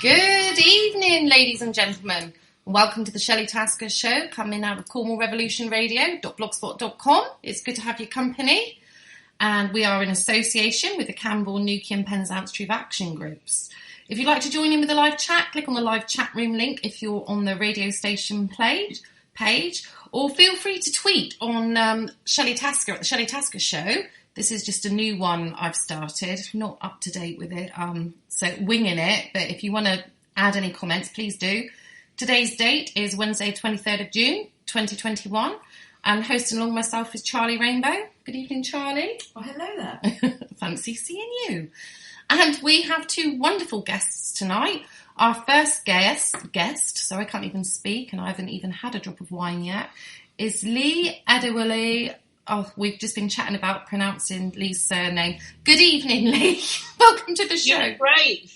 Good evening, ladies and gentlemen. Welcome to the Shelley Tasker Show, coming out of Cornwall Revolution Radio.blogspot.com. It's good to have your company. And we are in association with the Camborne, Newquay and Penzance Troop Action Groups. If you'd like to join in with the live chat, click on the live chat room link if you're on the radio station page, or feel free to tweet on Shelley Tasker at the Shelley Tasker Show. This is just a new one I've started, not up to date with it, so winging it. But if you want to add any comments, please do. Today's date is Wednesday, 23rd of June, 2021. And hosting along myself is Charlie Rainbow. Good evening, Charlie. Oh, hello there. Fancy seeing you. And we have two wonderful guests tonight. Our first guest, so I can't even speak and I haven't even had a drop of wine yet, is Lee Adewole. Oh, we've just been chatting about pronouncing Lee's surname. Good evening, Lee. Welcome to the show. You're great.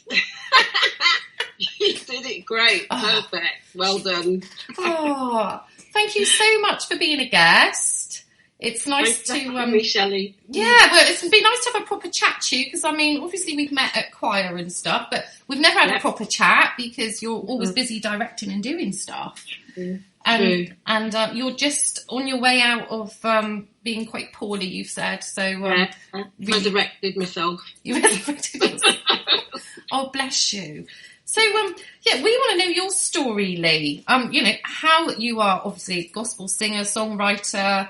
You did it great. Perfect. Well done. Oh, thank you so much for being a guest. It's nice to... me, Shelley. Yeah, well, it's been nice to have a proper chat to you, because, I mean, obviously we've met at choir and stuff, but we've never had a proper chat because you're always busy directing and doing stuff. Mm. And you're just on your way out of being quite poorly, you've said. So I resurrected myself. You resurrected yourself. Oh, bless you. So, we want to know your story, Lee. How you are obviously gospel singer, songwriter,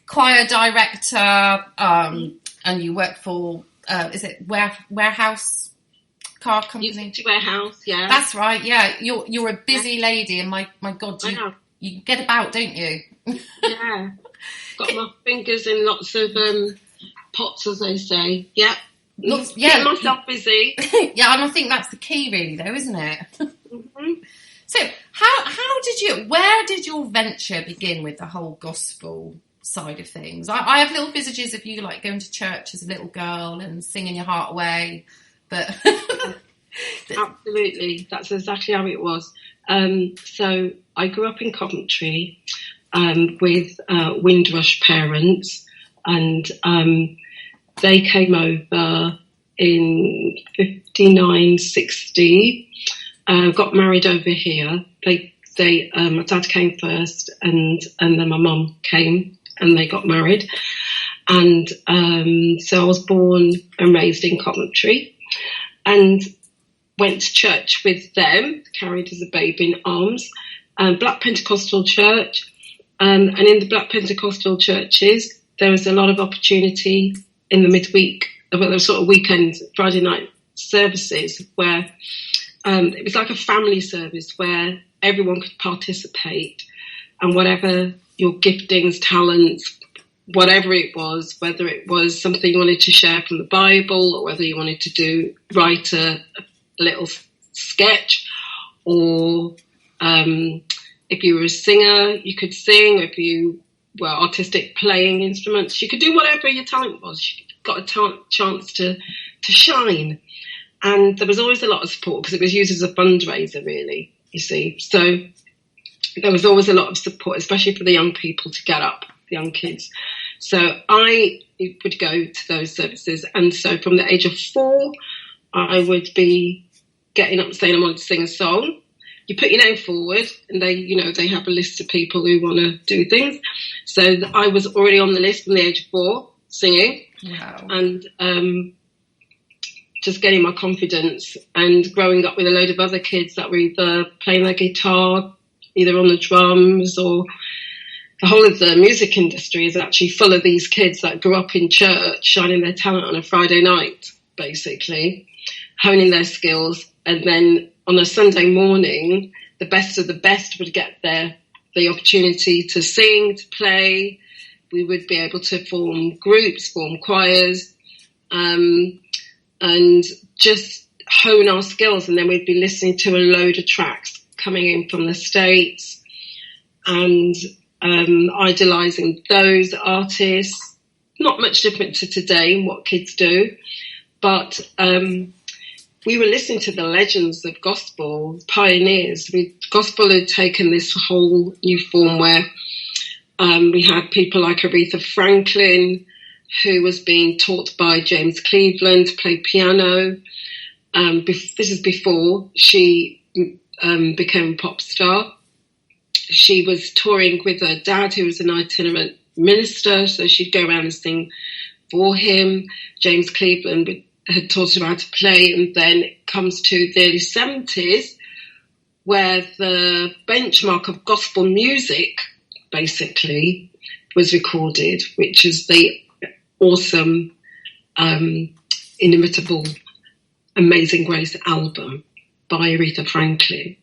choir director, and you work for, is it Warehouse Car Company? Warehouse, yeah. That's right, yeah. You're a busy lady, and my God, you get about, don't you? Yeah. Got my fingers in lots of pots, as they say. Yeah. Get myself busy. Yeah, and I think that's the key, really, though, isn't it? Mm-hmm. So, where did your venture begin with the whole gospel side of things? I have little visages of you, like, going to church as a little girl and singing your heart away, but... Absolutely, that's exactly how it was. So I grew up in Coventry with Windrush parents, and they came over in 59, 60, got married over here. My dad came first, and then my mum came, and they got married. And so I was born and raised in Coventry, and went to church with them, carried as a baby in arms, Black Pentecostal church. And in the Black Pentecostal churches, there was a lot of opportunity in the midweek, the sort of weekend, Friday night services, where it was like a family service where everyone could participate, and whatever your giftings, talents, whatever it was, whether it was something you wanted to share from the Bible, or whether you wanted to write a little sketch, or if you were a singer, you could sing. If you were artistic, playing instruments, you could do whatever your talent was. You got a chance to shine. And there was always a lot of support, because it was used as a fundraiser, really, you see. So there was always a lot of support, especially for the young people to get up, the young kids. So I would go to those services. And so from the age of 4, I would be getting up and saying I wanted to sing a song. You put your name forward, and they have a list of people who want to do things. So I was already on the list from the age of 4, singing. Wow. And just getting my confidence, and growing up with a load of other kids that were either playing their guitar, either on the drums, or the whole of the music industry is actually full of these kids that grew up in church, shining their talent on a Friday night, basically, honing their skills. And then on a Sunday morning, the best of the best would get the opportunity to sing, to play. We would be able to form groups, form choirs, and just hone our skills. And then we'd be listening to a load of tracks coming in from the States, and idolising those artists. Not much different to today and what kids do, but we were listening to the legends of gospel, pioneers. Gospel had taken this whole new form where we had people like Aretha Franklin, who was being taught by James Cleveland to play piano. This is before she became a pop star. She was touring with her dad, who was an itinerant minister, so she'd go around and sing for him. James Cleveland had taught her how to play, and then it comes to the early 70s, where the benchmark of gospel music, basically, was recorded, which is the awesome, inimitable Amazing Grace album by Aretha Franklin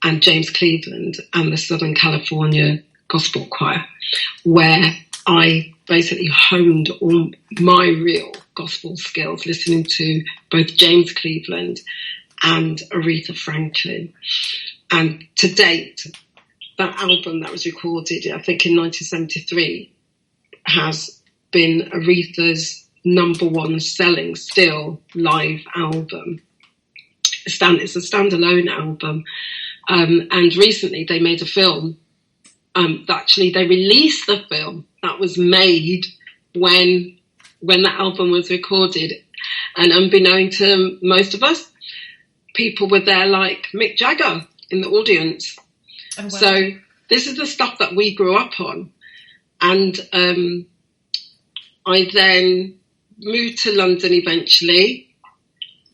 and James Cleveland and the Southern California Gospel Choir, where I basically honed all my real gospel skills listening to both James Cleveland and Aretha Franklin. And to date, that album that was recorded, I think in 1973, has been Aretha's #1 selling still live album. It's a standalone album. And recently they made a film. Actually, they released the film that was made when that album was recorded. And unbeknown to most of us, people were there like Mick Jagger in the audience. Oh, wow. So this is the stuff that we grew up on. And I then moved to London eventually,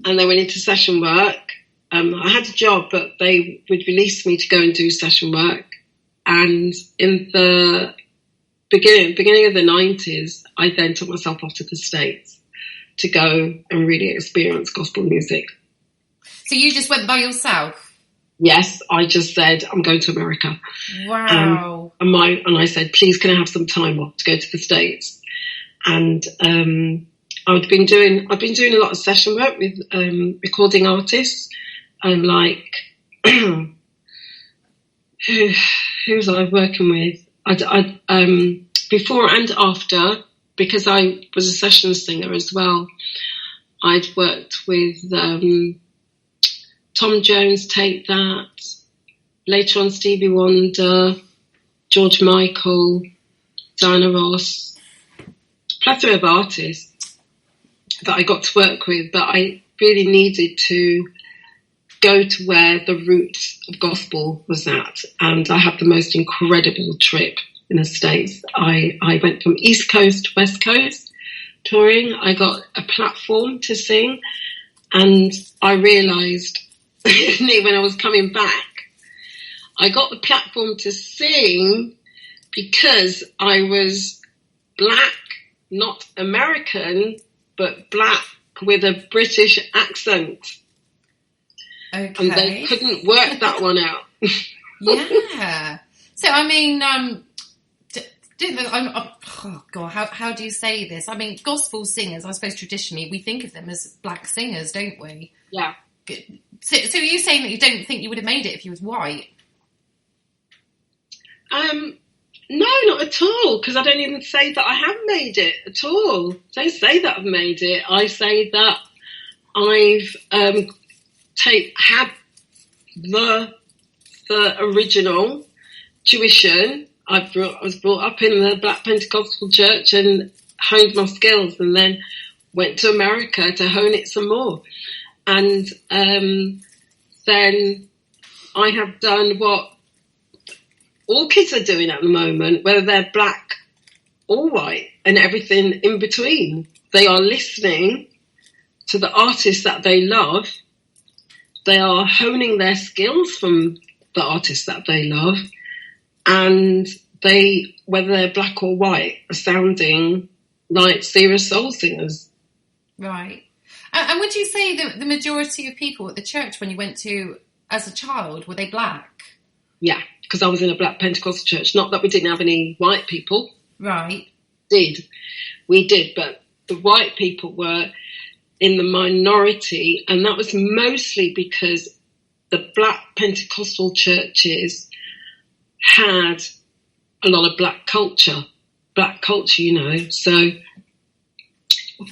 and then went into session work. I had a job, but they would release me to go and do session work. And in the beginning of the 90s, I then took myself off to the States to go and really experience gospel music. So you just went by yourself? Yes, I just said, I'm going to America. Wow. And I said, please, can I have some time off to go to the States? And I've been doing a lot of session work with recording artists, like who was I working with? Before and after, because I was a session singer as well. I'd worked with Tom Jones, Take That, later on Stevie Wonder, George Michael, Diana Ross, plethora of artists that I got to work with, but I really needed to go to where the roots of gospel was at. And I had the most incredible trip in the States. I went from East Coast to West Coast touring. I got a platform to sing, and I realised when I was coming back, I got the platform to sing because I was black, not American, but black with a British accent. Okay. And they couldn't work that one out. Yeah. So, I mean, oh God, how do you say this? I mean, gospel singers, I suppose traditionally we think of them as black singers, don't we? Yeah. So are you saying that you don't think you would have made it if you was white? No, not at all, because I don't even say that I have made it at all. I don't say that I've made it. I say that I've had the original tuition. I was brought up in the Black Pentecostal church and honed my skills, and then went to America to hone it some more. And then I have done what all kids are doing at the moment, whether they're black or white and everything in between. They are listening to the artists that they love. They are honing their skills from the artists that they love. And they, whether they're black or white, are sounding like serious soul singers. Right. And would you say that the majority of people at the church when you went to as a child, were they black? Yeah, because I was in a Black Pentecostal church. Not that we didn't have any white people. Right. We did, but the white people were in the minority, and that was mostly because the Black Pentecostal churches had a lot of black culture, you know. So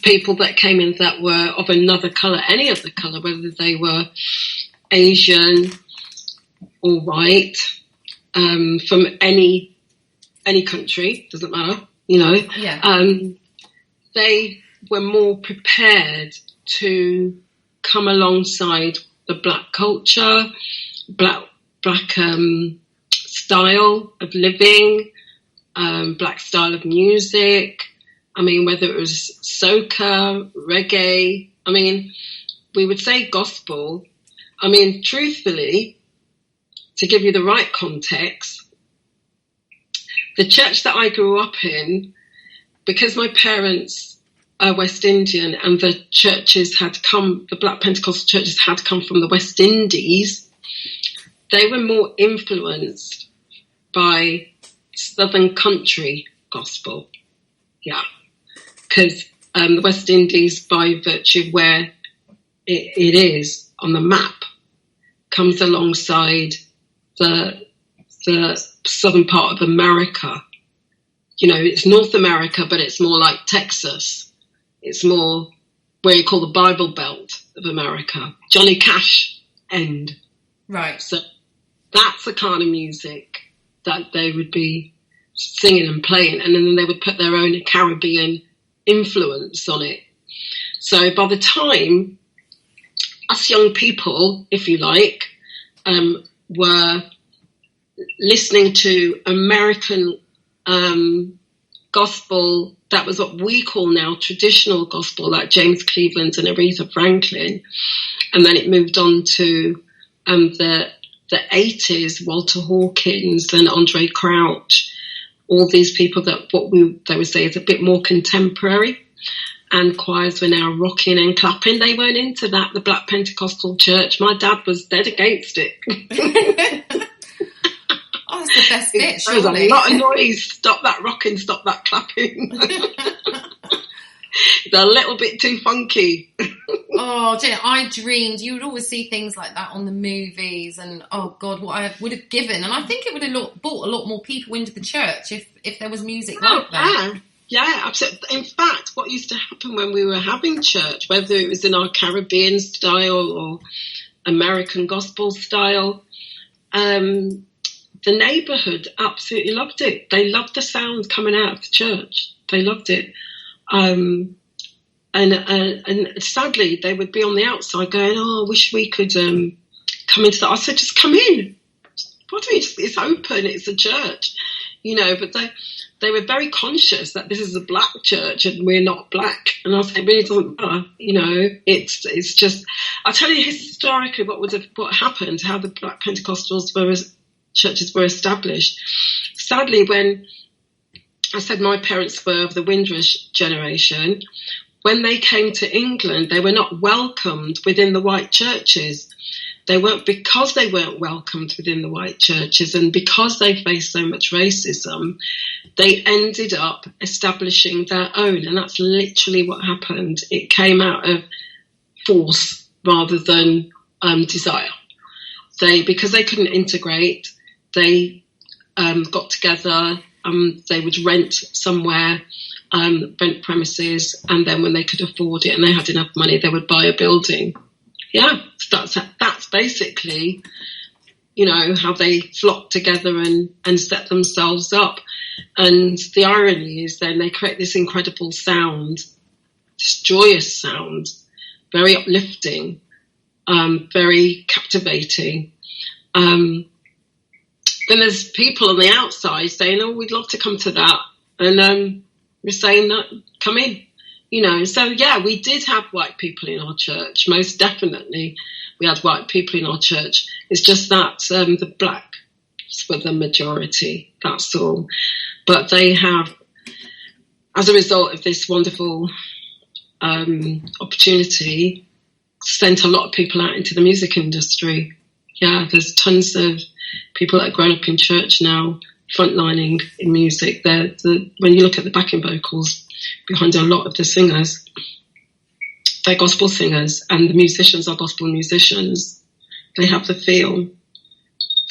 people that came in that were of another colour, any other colour, whether they were Asian or white, from any country, doesn't matter, you know. Yeah. They were more prepared to come alongside the black culture, black style of living, black style of music. I mean, whether it was soca, reggae, I mean, we would say gospel. I mean, truthfully, to give you the right context, the church that I grew up in, because my parents are West Indian and the Black Pentecostal churches had come from the West Indies, they were more influenced by Southern country gospel. Yeah. Because the West Indies, by virtue of where it is on the map, comes alongside the southern part of America. You know, it's North America, but it's more like Texas. It's more where you call the Bible Belt of America. Johnny Cash end. Right. So that's the kind of music that they would be singing and playing, and then they would put their own Caribbean influence on it. So by the time us young people, if you like, were listening to American gospel, that was what we call now traditional gospel, like James Cleveland and Aretha Franklin, and then it moved on to the 80s, Walter Hawkins and Andre Crouch, all these people that they would say is a bit more contemporary, and choirs were now rocking and clapping. They weren't into that, the Black Pentecostal church. My dad was dead against it. Oh, that's the best bit, surely. There was a lot of noise. Stop that rocking, stop that clapping. It's a little bit too funky. Oh, Jenny, I dreamed you would always see things like that on the movies, and oh God, what I would have given. And I think it would have brought a lot more people into the church if there was music like that. Yeah, absolutely. In fact, what used to happen when we were having church, whether it was in our Caribbean style or American gospel style, the neighbourhood absolutely loved it. They loved the sound coming out of the church. They loved it. And sadly, they would be on the outside going, "Oh, I wish we could come into that." I said, "Just come in. What do you mean? It's open. It's a church, you know." But they were very conscious that this is a black church and we're not black. And I said, "It really doesn't matter, you know. It's just." I'll tell you historically what happened, how the Black Pentecostals churches were established. Sadly, when I said my parents were of the Windrush generation, when they came to England, they were not welcomed within the white churches. Because they weren't welcomed within the white churches, and because they faced so much racism, they ended up establishing their own. And that's literally what happened. It came out of force rather than desire. Because they couldn't integrate, they got together. They would rent somewhere, rent premises, and then when they could afford it and they had enough money, they would buy a building. Yeah, that's basically, you know, how they flock together and set themselves up. And the irony is then they create this incredible sound, this joyous sound, very uplifting, very captivating. Then there's people on the outside saying, "Oh, we'd love to come to that." And we're saying, "No, come in." You know, so yeah, we did have white people in our church. Most definitely we had white people in our church. It's just that the blacks were the majority, that's all. But they have, as a result of this wonderful opportunity, sent a lot of people out into the music industry. Yeah, there's tons of people that have grown up in church now, frontlining in music. When you look at the backing vocals behind a lot of the singers, they're gospel singers, and the musicians are gospel musicians. They have the feel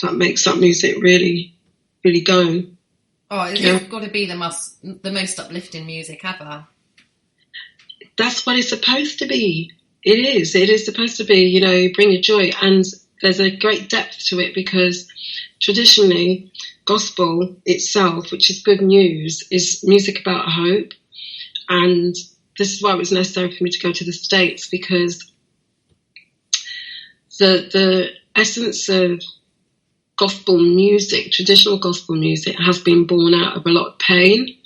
that makes that music really, really go. Oh, it's got to be the most uplifting music ever. That's what it's supposed to be. It is supposed to be, you know, bring you joy. And there's a great depth to it because traditionally gospel itself, which is good news, is music about hope. And this is why it was necessary for me to go to the States, because the essence of gospel music, traditional gospel music, has been born out of a lot of pain,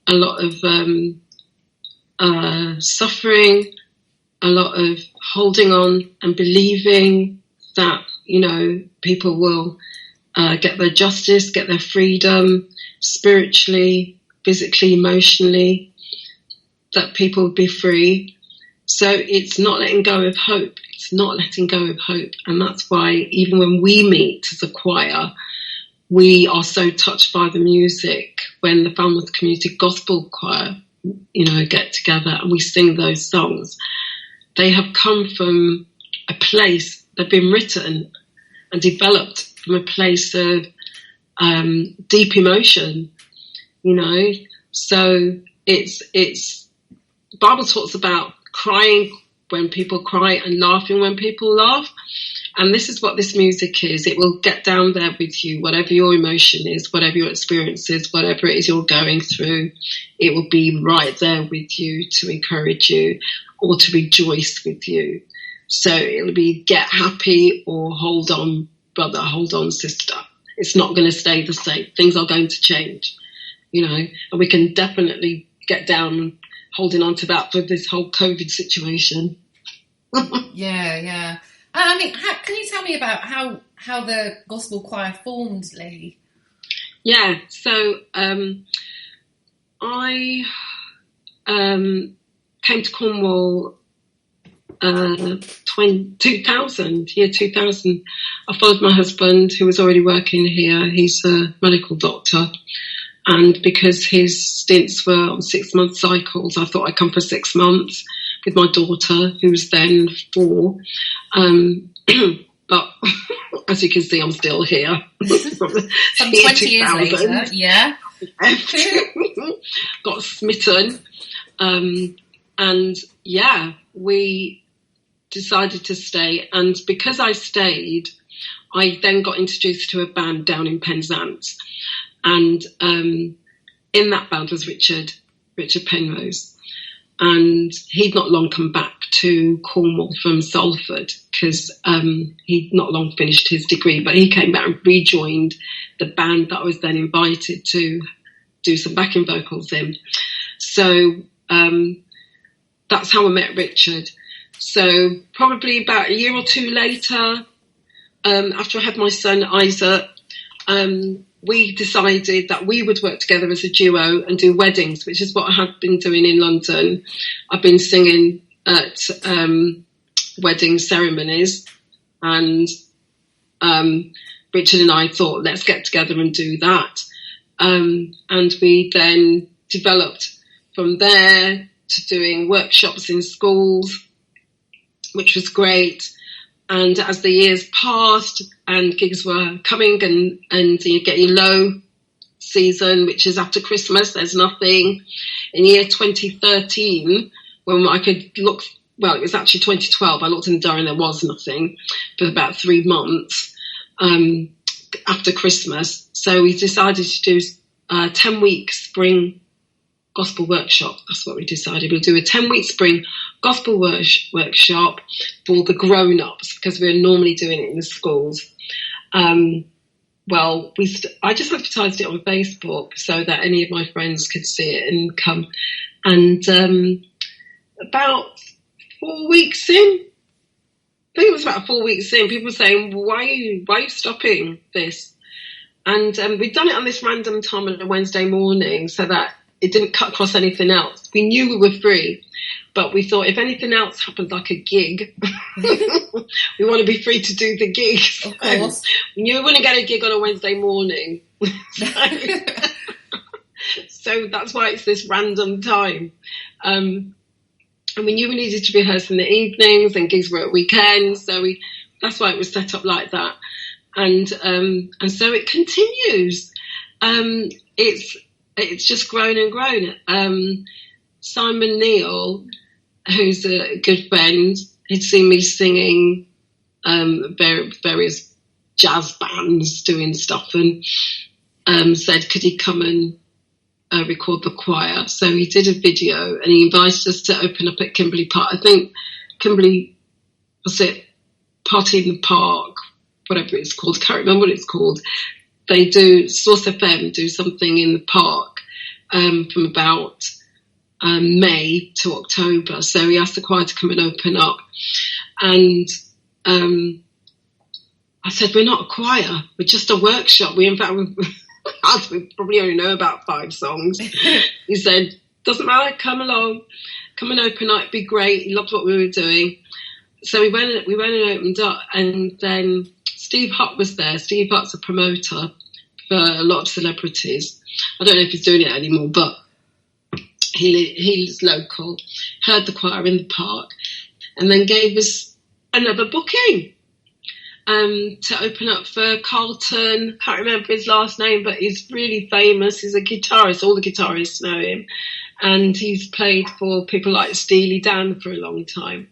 a lot of suffering, a lot of holding on and believing that, you know, people will get their justice, get their freedom spiritually, physically, emotionally, that people will be free. So it's not letting go of hope. It's not letting go of hope. And that's why even when we meet as a choir, we are so touched by the music when the Falmouth Community Gospel Choir, you know, get together and we sing those songs. They have come from a place, they've been written and developed from a place of deep emotion, you know. So it's the Bible talks about crying when people cry and laughing when people laugh. And this is what this music is. It will get down there with you, whatever your emotion is, whatever your experience is, whatever it is you're going through. It will be right there with you to encourage you or to rejoice with you. So it'll be get happy or hold on, brother, hold on, sister. It's not going to stay the same. Things are going to change, you know, and we can definitely get down holding on to that for this whole COVID situation. Yeah. I mean, can you tell me about how the gospel choir formed, Lee? Yeah, so I came to Cornwall 2000. I followed my husband, who was already working here. He's a medical doctor. And because his stints were on 6-month cycles, I thought I'd come for 6 months with my daughter, who was then 4. But as you can see, I'm still here. Some 20 years later, yeah. Got smitten. And yeah, we decided to stay. And because I stayed, I then got introduced to a band down in Penzance. And in that band was Richard Penrose. And he'd not long come back to Cornwall from Salford because he'd not long finished his degree, but he came back and rejoined the band that I was then invited to do some backing vocals in. So that's how I met Richard. So probably about a year or two later, after I had my son Isaac, we decided that we would work together as a duo and do weddings, which is what I had been doing in London. I've been singing at wedding ceremonies, and Richard and I thought, let's get together and do that. And we then developed from there to doing workshops in schools, which was great. And as the years passed and gigs were coming and you're getting low season, which is after Christmas, there's nothing. In year 2013, when I could look, well, it was actually 2012, I looked in the diary and there was nothing for about 3 months after Christmas. So we decided to do a 10-week spring gospel workshop. That's what we decided. We'll do a 10-week spring gospel workshop for the grown-ups because we're normally doing it in the schools. I just advertised it on Facebook so that any of my friends could see it and come. And about 4 weeks in, I think it was about 4 weeks in, people were saying, why are you stopping this? And we'd done it on this random time on a Wednesday morning so that it didn't cut across anything else. We knew we were free, but we thought if anything else happened, like a gig, we want to be free to do the gig. Of course. We knew we wouldn't get a gig on a Wednesday morning. So that's why it's this random time. And we knew we needed to rehearse in the evenings and gigs were at weekends. So that's why it was set up like that. And so it continues. It's just grown and grown. Simon Neal, who's a good friend, he'd seen me singing various jazz bands doing stuff and said, could he come and record the choir? So he did a video and he invited us to open up at Kimberley Park. I think Kimberley, was it Party in the Park, whatever it's called, I can't remember what it's called. They do, Source FM do something in the park from about May to October. So he asked the choir to come and open up. And I said, we're not a choir, we're just a workshop. We probably only know about 5 songs. He said, doesn't matter, come along, come and open up, it'd be great. He loved what we were doing. So we went and opened up, and then Steve Hutt was there. Steve Hutt's a promoter for a lot of celebrities. I don't know if he's doing it anymore, but he's local, heard the choir in the park, and then gave us another booking to open up for Carlton. Can't remember his last name, but he's really famous. He's a guitarist. All the guitarists know him. And he's played for people like Steely Dan for a long time.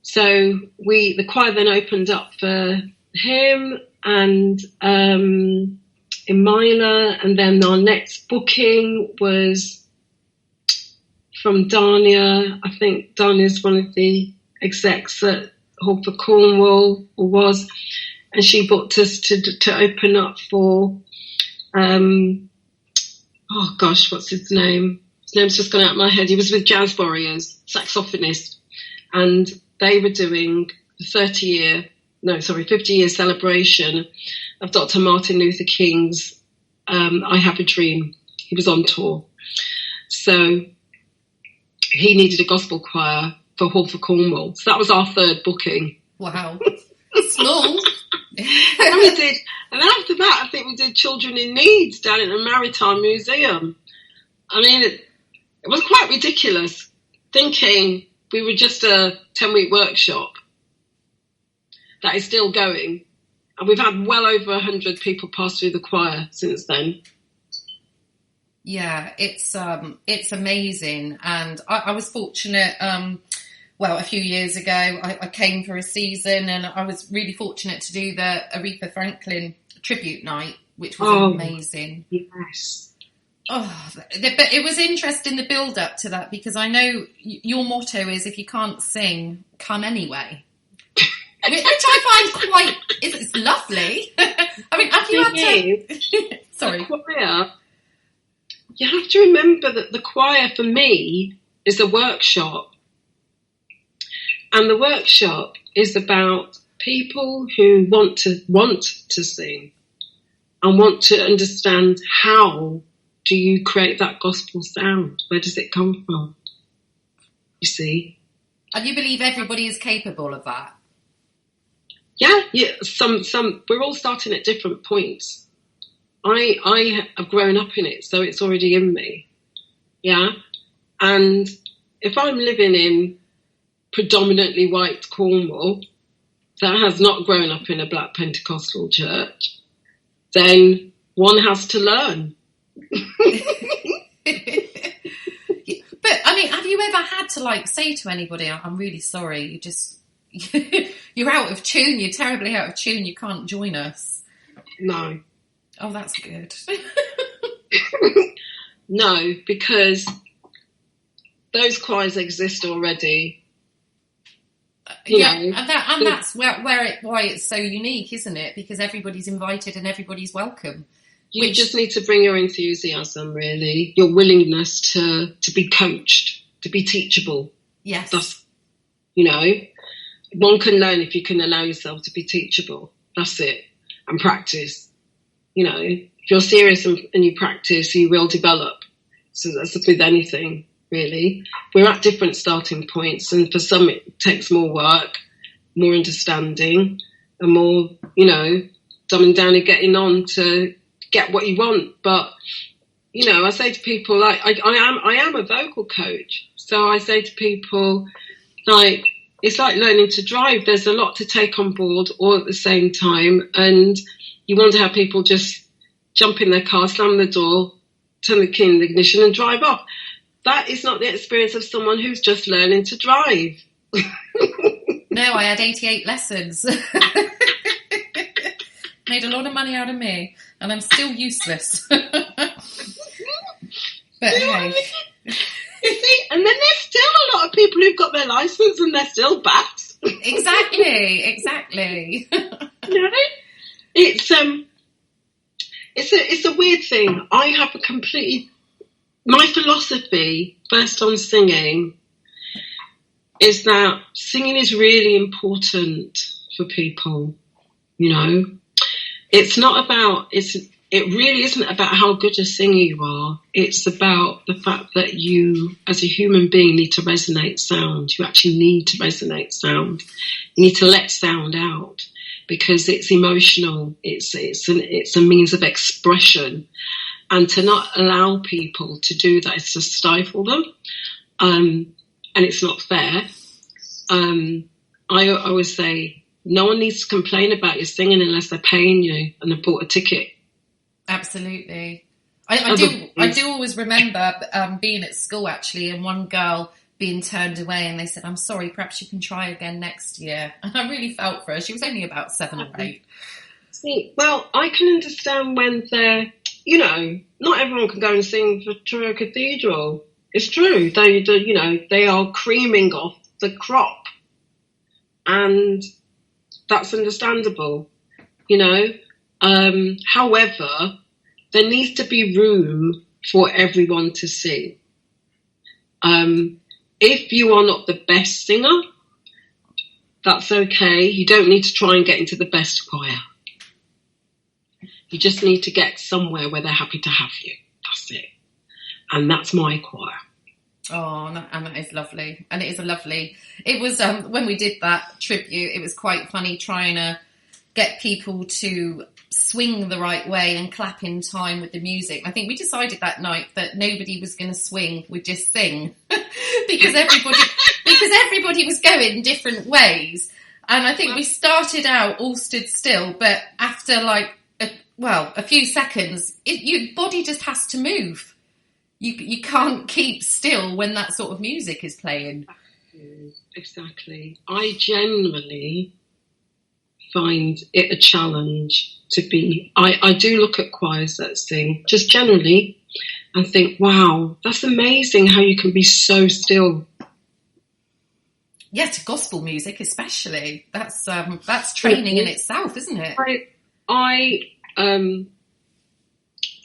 So the choir then opened up for him and Emila, and then our next booking was from Dania. I think Dania's one of the execs at Hall for Cornwall, or was, and she booked us to open up for oh gosh, what's his name? His name's just gone out of my head. He was with Jazz Warriors, saxophonist, and they were doing the 50-year celebration of Dr. Martin Luther King's I Have a Dream. He was on tour. So he needed a gospel choir for Hall for Cornwall. So that was our 3rd booking. Wow. Small. And we did, and after that, I think we did Children in Need down at the Maritime Museum. I mean, it was quite ridiculous, thinking we were just a 10-week workshop that is still going. And we've had well over 100 people pass through the choir since then. Yeah, it's amazing. And I was fortunate, a few years ago, I came for a season, and I was really fortunate to do the Aretha Franklin tribute night, which was amazing. Yes. Oh, but it was interesting, the build up to that, because I know your motto is, if you can't sing, come anyway. Which I find it's lovely. I mean, have you had to... Sorry. The choir, you have to remember that the choir for me is a workshop. And the workshop is about people who want to sing and want to understand, how do you create that gospel sound? Where does it come from? You see? And you believe everybody is capable of that? Yeah. Some. We're all starting at different points. I have grown up in it, so it's already in me. Yeah. And if I'm living in predominantly white Cornwall that has not grown up in a black Pentecostal church, then one has to learn. But I mean, have you ever had to say to anybody, I'm really sorry, you're out of tune, you're terribly out of tune, you can't join us? No. Oh, that's good. No, because those choirs exist already. And that's why it's so unique, isn't it? Because everybody's invited and everybody's welcome. You just need to bring your enthusiasm, really, your willingness to be coached, to be teachable. Yes. That's, one can learn if you can allow yourself to be teachable. That's it. And practice. If you're serious and you practice, you will develop. So that's with anything, really. We're at different starting points, and for some it takes more work, more understanding, and more, dumbing down and getting on to get what you want. But I say to people, I am a vocal coach, so I say to people, it's like learning to drive. There's a lot to take on board all at the same time, and you want to have people just jump in their car, slam the door, turn the key in the ignition and drive off. That is not the experience of someone who's just learning to drive. No, I had 88 lessons. Made a lot of money out of me, and I'm still useless. But hey. You see, and then there's still a lot of people who've got their license and they're still bats. Exactly. You know? It's a weird thing. I have my philosophy first on singing is that singing is really important for people. You know, it really isn't about how good a singer you are. It's about the fact that you, as a human being, need to resonate sound. You actually need to resonate sound. You need to let sound out because it's emotional. It's a means of expression. And to not allow people to do that is to stifle them. And it's not fair. I always say, no one needs to complain about your singing unless they're paying you and they bought a ticket. Absolutely. I do always remember being at school, actually, and one girl being turned away and they said, "I'm sorry, perhaps you can try again next year." And I really felt for her. She was only about 7 or 8. See, well, I can understand when they're, you know, not everyone can go and sing for Truro Cathedral. It's true. They are creaming off the crop. And that's understandable, you know. However, there needs to be room for everyone to sing. If you are not the best singer, that's okay. You don't need to try and get into the best choir. You just need to get somewhere where they're happy to have you. That's it. And that's my choir. Oh, and that is lovely. And it is it was, when we did that tribute, it was quite funny trying to get people to swing the right way and clap in time with the music. I think we decided that night that nobody was going to swing, we'd just sing because everybody was going different ways. And I think we started out all stood still, but after a few seconds, your body just has to move. You can't keep still when that sort of music is playing. Exactly. I genuinely find it a challenge to be... I do look at choirs that sing, just generally, and think, wow, that's amazing how you can be so still. Yeah, to gospel music especially. That's training in itself, isn't it? I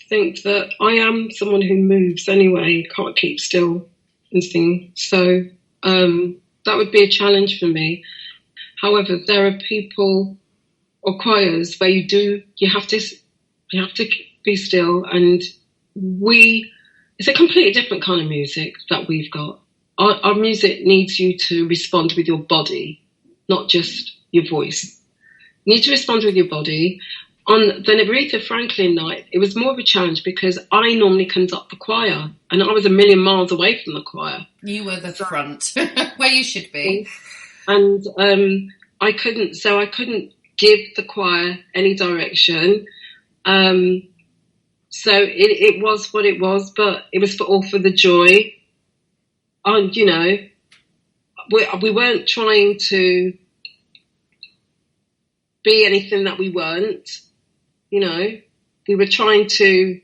think that I am someone who moves anyway, can't keep still and sing. So that would be a challenge for me. However, there are people or choirs where you have to be still, and it's a completely different kind of music that we've got. Our music needs you to respond with your body, not just your voice. You need to respond with your body. On the Aretha Franklin night, it was more of a challenge because I normally conduct the choir, and I was a million miles away from the choir. You were the front, where you should be. And I couldn't give the choir any direction. So it was what it was, but it was all for the joy. And, you know, we weren't trying to be anything that we weren't. You know, we were trying to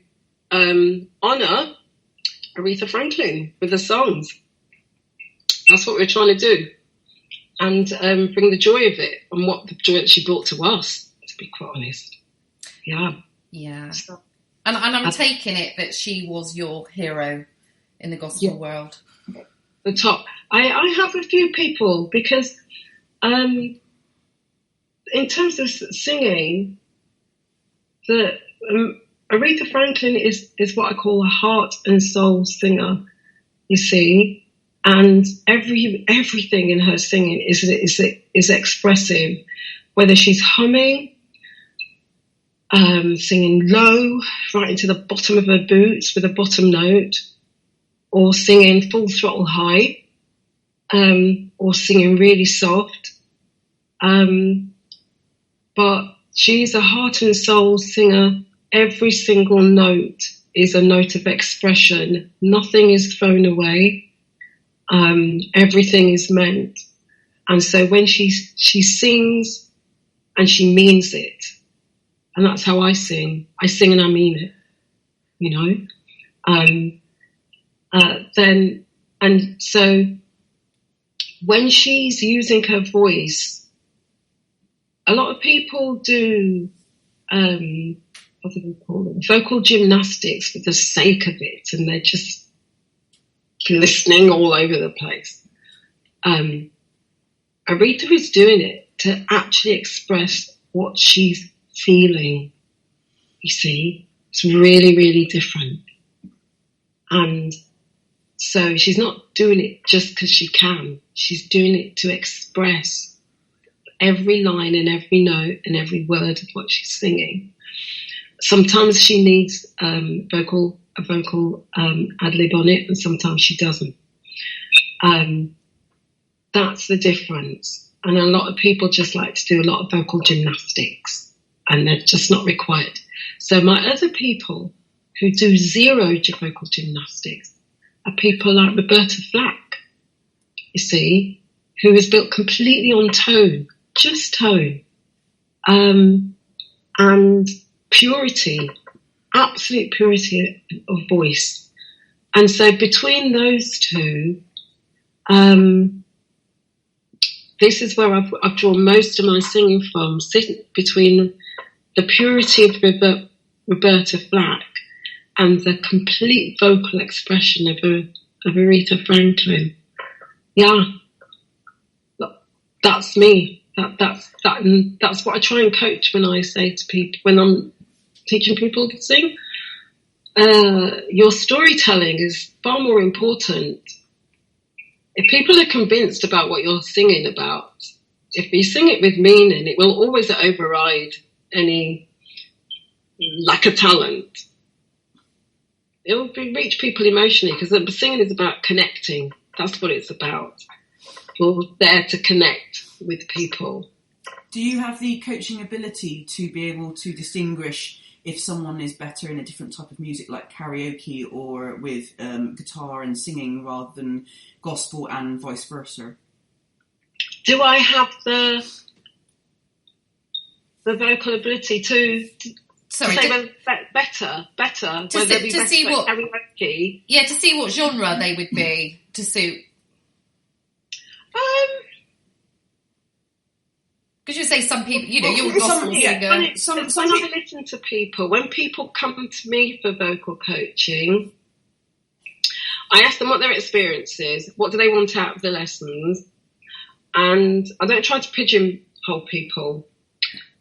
honour Aretha Franklin with the songs. That's what we were trying to do. And bring the joy of it and what the joy that she brought to us, to be quite honest. Yeah. Yeah. And I'm taking it that she was your hero in the gospel world. The top. I have a few people because in terms of singing, Aretha Franklin is what I call a heart and soul singer, you see. And everything in her singing is expressive, whether she's humming, singing low, right into the bottom of her boots with a bottom note, or singing full throttle high, or singing really soft. But she's a heart and soul singer. Every single note is a note of expression. Nothing is thrown away. Everything is meant. And so when she sings and she means it, and that's how I sing and I mean it, you know, and so when she's using her voice, a lot of people do, what do we call it? Vocal gymnastics for the sake of it, and they're just listening all over the place. Aretha is doing it to actually express what she's feeling. You see, it's really, really different. And so she's not doing it just because she can. She's doing it to express every line and every note and every word of what she's singing. Sometimes she needs a vocal ad-lib on it, and sometimes she doesn't. That's the difference. And a lot of people just like to do a lot of vocal gymnastics, and they're just not required. So my other people who do zero vocal gymnastics are people like Roberta Flack, you see, who is built completely on tone, just tone, and purity, absolute purity of voice. And so between those two, this is where I've drawn most of my singing from, sitting between the purity of Roberta Flack and the complete vocal expression of Aretha Franklin. Yeah, that's me. That's what I try and coach when I say to people, when I'm teaching people to sing. Your storytelling is far more important. If people are convinced about what you're singing about, if you sing it with meaning, it will always override any lack of talent. It will reach people emotionally, because the singing is about connecting. That's what it's about. You're there to connect with people. Do you have the coaching ability to be able to distinguish if someone is better in a different type of music, like karaoke or with guitar and singing, rather than gospel and vice versa? Do I have the vocal ability to say whether better, whether they'd be better see what karaoke? Yeah, to see what genre they would be to suit. Because you say some people, you're a gospel singer. When I listen to people, when people come to me for vocal coaching, I ask them what their experience is, what do they want out of the lessons, and I don't try to pigeonhole people.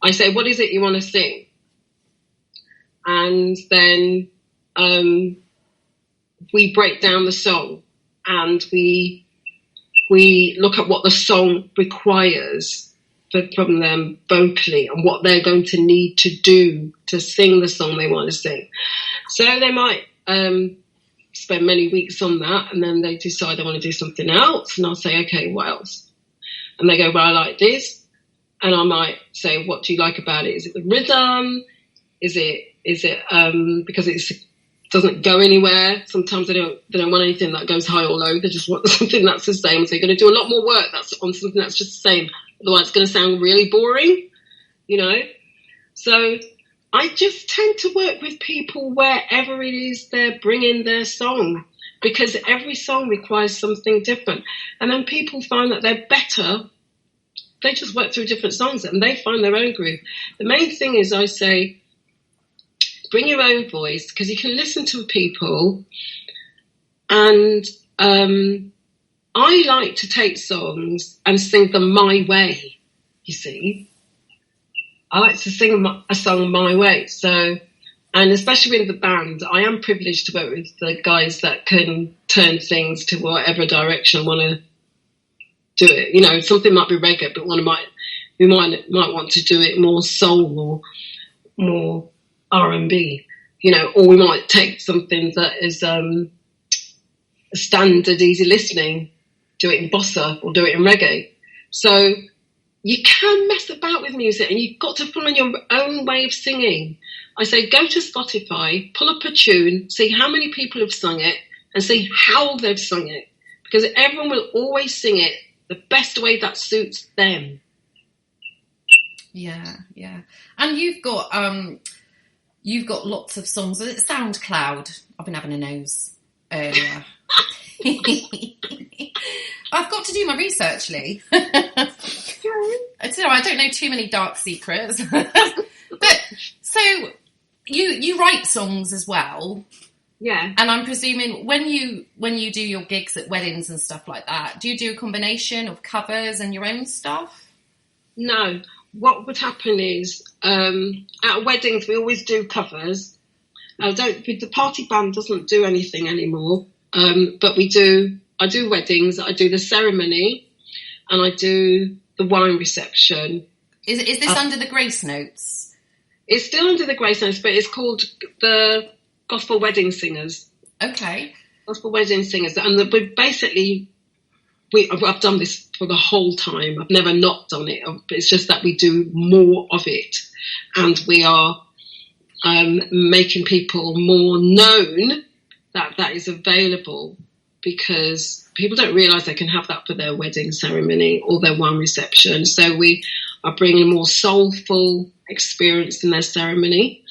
I say, what is it you want to sing? And then we break down the song, and we look at what the song requires from them vocally, and what they're going to need to do to sing the song they want to sing. So they might spend many weeks on that, and then they decide they want to do something else, and I'll say, okay, what else? And they go, well, I like this. And I might say, what do you like about it? Is it the rhythm? Is it because it doesn't go anywhere? Sometimes they don't want anything that goes high or low. They just want something that's the same. So you're going to do a lot more work that's on something that's just the same. Otherwise, it's going to sound really boring, So I just tend to work with people wherever it is they're bringing their song, because every song requires something different. And then people find that they're better. They just work through different songs and they find their own groove. The main thing is, I say, bring your own voice, because you can listen to people. And I like to take songs and sing them my way, you see. I like to sing a song my way. So, and especially with the band, I am privileged to work with the guys that can turn things to whatever direction I want to do it. Something might be reggae, but we might want to do it more soul or more R&B, or we might take something that is a standard, easy listening, do it in bossa or do it in reggae. So you can mess about with music, and you've got to find your own way of singing. I say, go to Spotify, pull up a tune, see how many people have sung it, and see how they've sung it, because everyone will always sing it the best way that suits them. Yeah. And you've got lots of songs. Is it SoundCloud? I've been having a nose earlier. I've got to do my research, Lee. I don't know too many dark secrets. But so you write songs as well. Yeah. And I'm presuming when you do your gigs at weddings and stuff like that, do you do a combination of covers and your own stuff? No. What would happen is at weddings we always do covers. The party band doesn't do anything anymore, but I do weddings, I do the ceremony, and I do the wine reception. Is this under the Grace Notes? It's still under the Grace Notes, but it's called the Gospel Wedding Singers. Okay. Gospel Wedding Singers, and I've done this for the whole time. I've never not done it, but it's just that we do more of it, and we are making people more known that is available, because people don't realise they can have that for their wedding ceremony or their wine reception. So we are bringing a more soulful experience in their ceremony,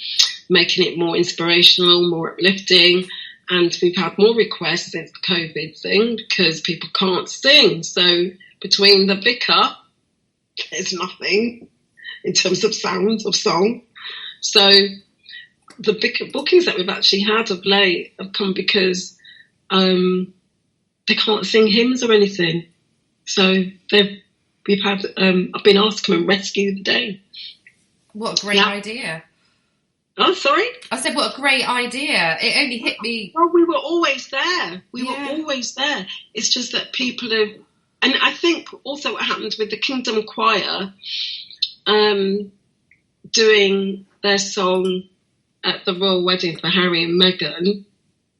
making it more inspirational, more uplifting. And we've had more requests since the COVID thing because people can't sing. So between the vicar, there's nothing in terms of sound of song. So the big bookings that we've actually had of late have come because they can't sing hymns or anything. So I've been asked to come and rescue the day. What a great idea. Oh, sorry? I said, what a great idea. It only hit me. Well, we were always there. We were always there. It's just that people have... And I think also what happened with the Kingdom Choir doing their song at the royal wedding for Harry and Meghan,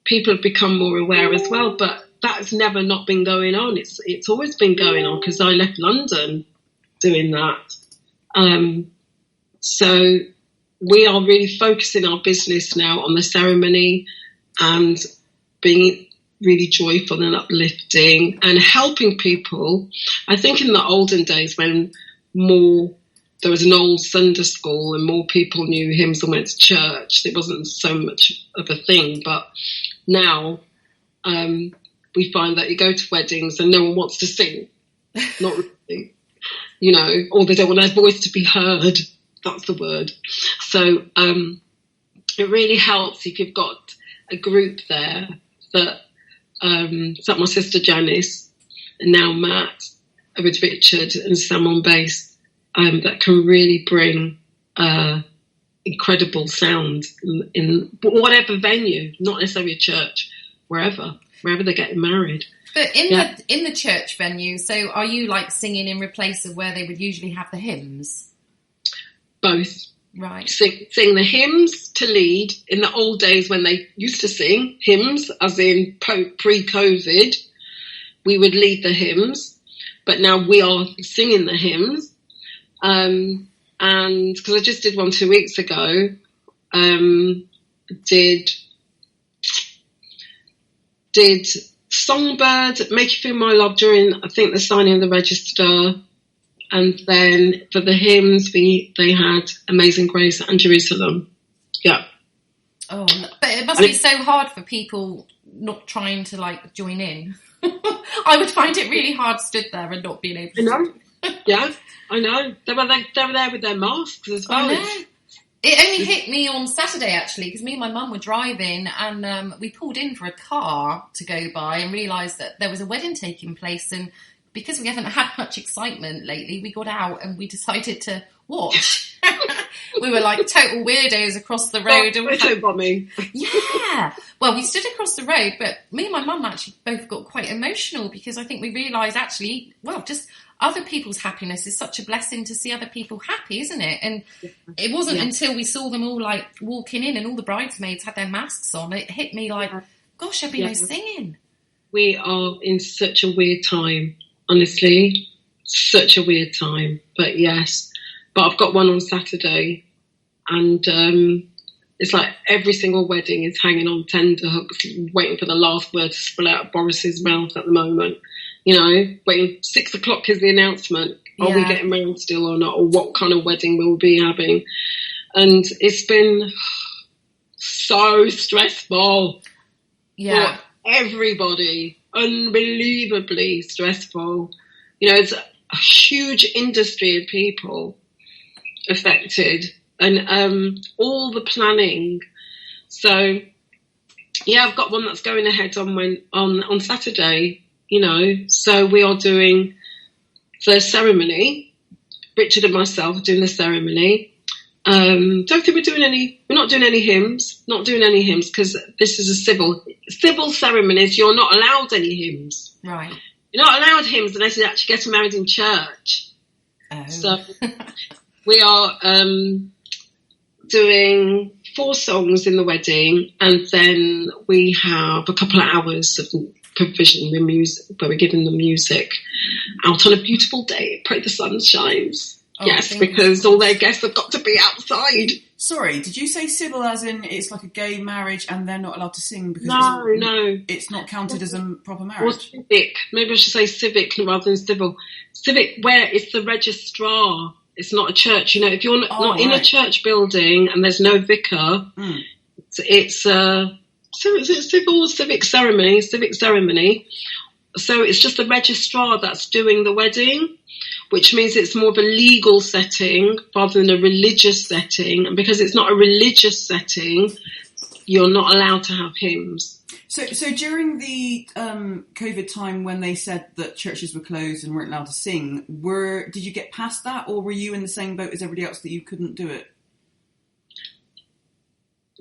people have become more aware as well. But that's never not been going on. It's always been going on because I left London doing that. So we are really focusing our business now on the ceremony and being really joyful and uplifting and helping people. I think in the olden days when there was an old Sunday school and more people knew hymns and went to church, it wasn't so much of a thing. But now we find that you go to weddings and no one wants to sing. Not really, or they don't want their voice to be heard. That's the word. So it really helps if you've got a group there that, it's like my sister Janice and now Matt with Richard and Sam on bass, that can really bring incredible sound in whatever venue, not necessarily a church, wherever they're getting married. But in the church venue, so are you like singing in replace of where they would usually have the hymns? Both. Right. Sing the hymns to lead. In the old days when they used to sing hymns, as in pre-COVID, we would lead the hymns. But now we are singing the hymns. And because I just did one 2 weeks ago, did Songbird, Make You Feel My Love during, I think, the signing of the register. And then for the hymns, they had Amazing Grace and Jerusalem. Yeah. Oh, but it must be so hard for people not trying to join in. I would find it really hard stood there and not being able to. I know. Yeah, I know. They were there with their masks as well. I know. It only hit me on Saturday, actually, because me and my mum were driving and we pulled in for a car to go by and realised that there was a wedding taking place, and because we haven't had much excitement lately, we got out and we decided to watch. We were like total weirdos across the road. Photo bombing. Yeah. Well, we stood across the road, but me and my mum actually both got quite emotional because I think we realised actually, just other people's happiness is such a blessing to see other people happy, isn't it? And it wasn't until we saw them all walking in and all the bridesmaids had their masks on, it hit me gosh, there'd be no singing. We are in such a weird time. Honestly, such a weird time. But yes, I've got one on Saturday, and it's like every single wedding is hanging on tenterhooks, waiting for the last word to spill out of Boris's mouth at the moment. Waiting. 6 o'clock is the announcement. Are we getting married still or not? Or what kind of wedding we'll be having? And it's been so stressful for everybody. unbelievably stressful. You know, it's a huge industry of people affected, and all the planning. So, yeah, I've got one that's going ahead on Saturday. You know, so we are doing the ceremony. Richard and myself are doing the ceremony. Don't think we're not doing any hymns. Not doing any hymns because this is a civil ceremonies. You're not allowed any hymns. Right. You're not allowed hymns unless you actually get married in church. Oh. So we are doing 4 songs in the wedding, and then we have a couple of hours of provision with music, where we're giving them music out on a beautiful day. Pray the sun shines. Oh, yes, because all their guests have got to be outside. Sorry, did you say civil as in it's like a gay marriage and they're not allowed to sing? Because no. It's not counted as a proper marriage. Or civic. Maybe I should say civic rather than civil. Civic, where it's the registrar. It's not a church. You know, if you're not in a church building and there's no vicar, it's civic ceremony. So it's just the registrar that's doing the wedding, which means it's more of a legal setting rather than a religious setting. And because it's not a religious setting, you're not allowed to have hymns. So during the COVID time when they said that churches were closed and weren't allowed to sing, did you get past that, or were you in the same boat as everybody else that you couldn't do it?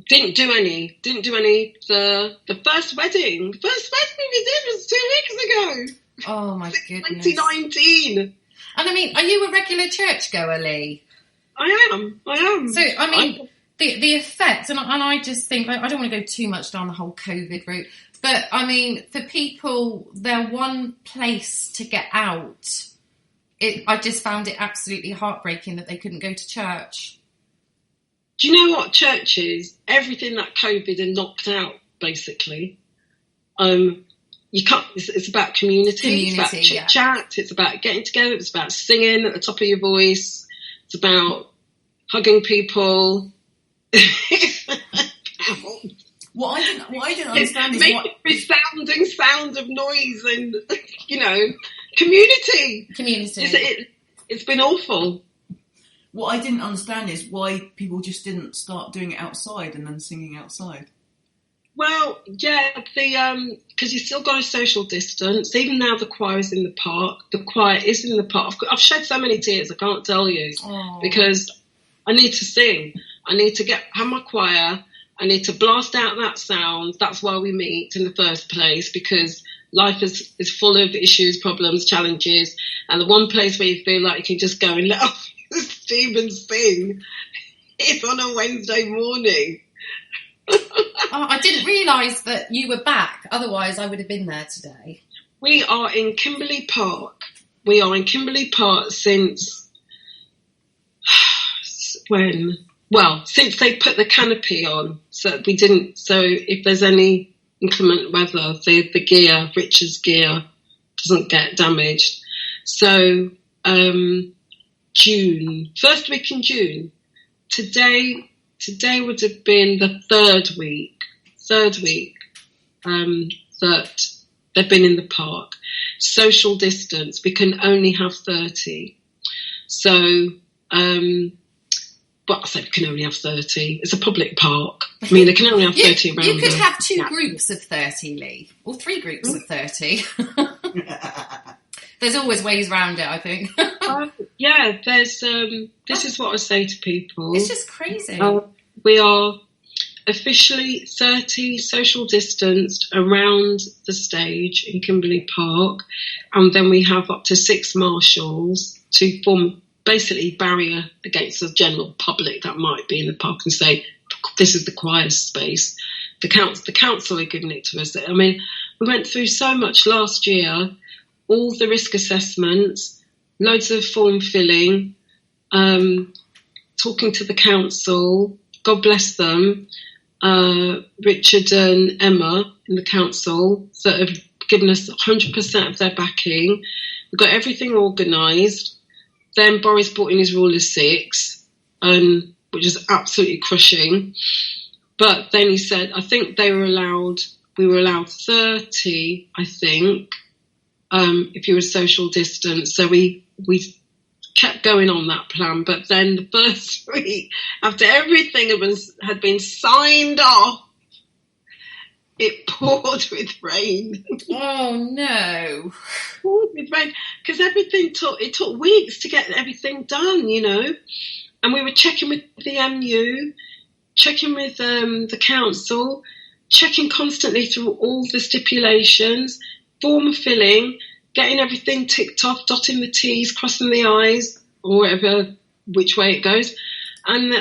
Didn't do any. The first wedding we did was 2 weeks ago. Oh my goodness. 2019. And I mean, are you a regular churchgoer, Lee? I am. So, I mean, the effect, and I just think, I don't want to go too much down the whole COVID route, but I mean, for people, their one place to get out, I just found it absolutely heartbreaking that they couldn't go to church. Do you know what churches, everything that COVID had knocked out, basically, you can't, it's about community, it's about chit-chat, It's about getting together, it's about singing at the top of your voice, it's about hugging people. What I didn't understand is what resounding sound of noise and, you know, community. It's been awful. What I didn't understand is why people just didn't start doing it outside and then singing outside. Well, yeah, because you still got a social distance. Even now, the choir is in the park. The choir is in the park. I've shed so many tears, I can't tell you, because I need to sing. I need to have my choir. I need to blast out that sound. That's why we meet in the first place, because life is full of issues, problems, challenges, and the one place where you feel like you can just go and let off the steam and sing is on a Wednesday morning. I didn't realise that you were back. Otherwise, I would have been there today. We are in Kimberley Park. Since when? Well, since they put the canopy on. So if there's any inclement weather, the gear, Richard's gear, doesn't get damaged. So, June, first week in June. Today would have been the third week that they've been in the park. Social distance, we can only have 30. So, but I said we can only have 30. It's a public park. I mean, they can only have 30 around. You could have 2 groups of 30, Lee, or 3 groups of 30. There's always ways around it, I think. Yeah, this is what I say to people. It's just crazy. We are officially 30 social distanced around the stage in Kimberley Park, and then we have up to 6 marshals to form basically barrier against the general public that might be in the park and say, this is the choir space. The council are giving it to us. I mean, we went through so much last year, all the risk assessments, loads of form filling, talking to the council, God bless them, Richard and Emma in the council that have given us 100% of their backing. We've got everything organised. Then Boris brought in his rule of 6, which is absolutely crushing. But then he said, I think they were allowed we were allowed 30, I think, if you were social distance. So we kept going on that plan. But then the first week, after everything had been signed off, it poured with rain. Oh no! Poured with rain, because everything took weeks to get everything done, you know. And we were checking with the MU, checking with the council, checking constantly through all the stipulations, form filling, getting everything ticked off, dotting the T's, crossing the I's, or whatever, which way it goes. And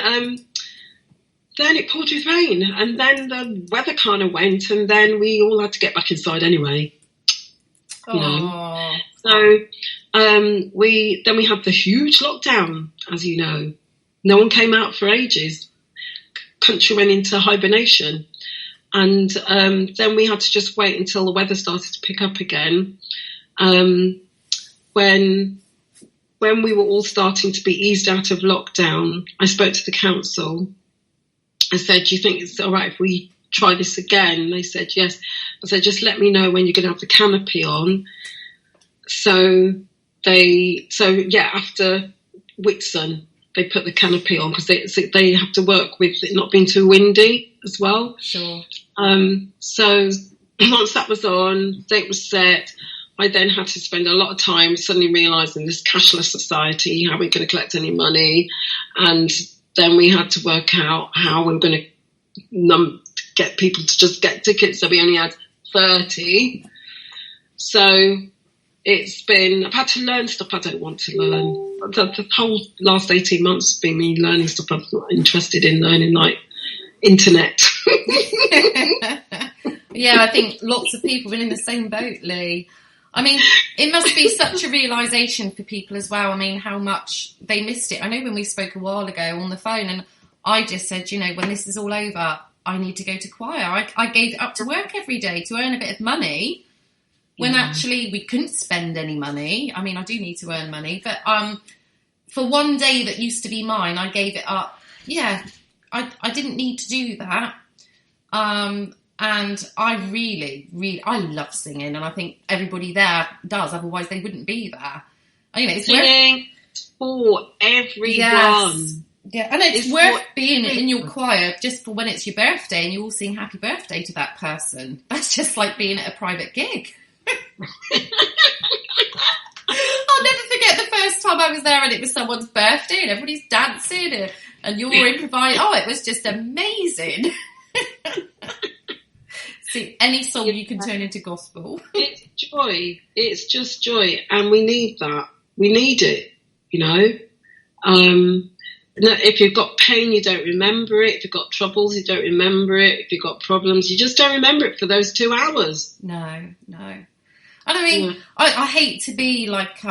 then it poured with rain, and then the weather kind of went, and then we all had to get back inside anyway. You know? So we had the huge lockdown, as you know. No one came out for ages. Country went into hibernation, and then we had to just wait until the weather started to pick up again. When we were all starting to be eased out of lockdown, I spoke to the council. I said, do you think it's all right if we try this again? And they said, yes. I said, just let me know when you're going to have the canopy on. So after Whitsun, they put the canopy on because they have to work with it not being too windy as well. Sure. So once that was on, date was set, I then had to spend a lot of time suddenly realising this cashless society, how we're going to collect any money, and then we had to work out how we were going to get people to just get tickets. So we only had 30. So I've had to learn stuff I don't want to learn. The whole last 18 months has been me learning stuff I'm not interested in learning, like internet. Yeah, I think lots of people have been in the same boat, Lee. I mean, it must be such a realisation for people as well. I mean, how much they missed it. I know when we spoke a while ago on the phone, and I just said, you know, when this is all over, I need to go to choir. I gave it up to work every day to earn a bit of money when actually we couldn't spend any money. I mean, I do need to earn money, but for one day that used to be mine, I gave it up. Yeah, I didn't need to do that. And I really, I love singing, and I think everybody there does. Otherwise, they wouldn't be there. You know, it's singing for everyone. Yes. Yeah, and it's worth being in your choir just for when it's your birthday and you all sing happy birthday to that person. That's just like being at a private gig. I'll never forget the first time I was there and it was someone's birthday and everybody's dancing and you're improvising. Oh, it was just amazing. See, any song you can turn into gospel. It's joy. It's just joy. And we need that. We need it, you know. If you've got pain, you don't remember it. If you've got troubles, you don't remember it. If you've got problems, you just don't remember it for those 2 hours. No. And I mean, I hate to be like,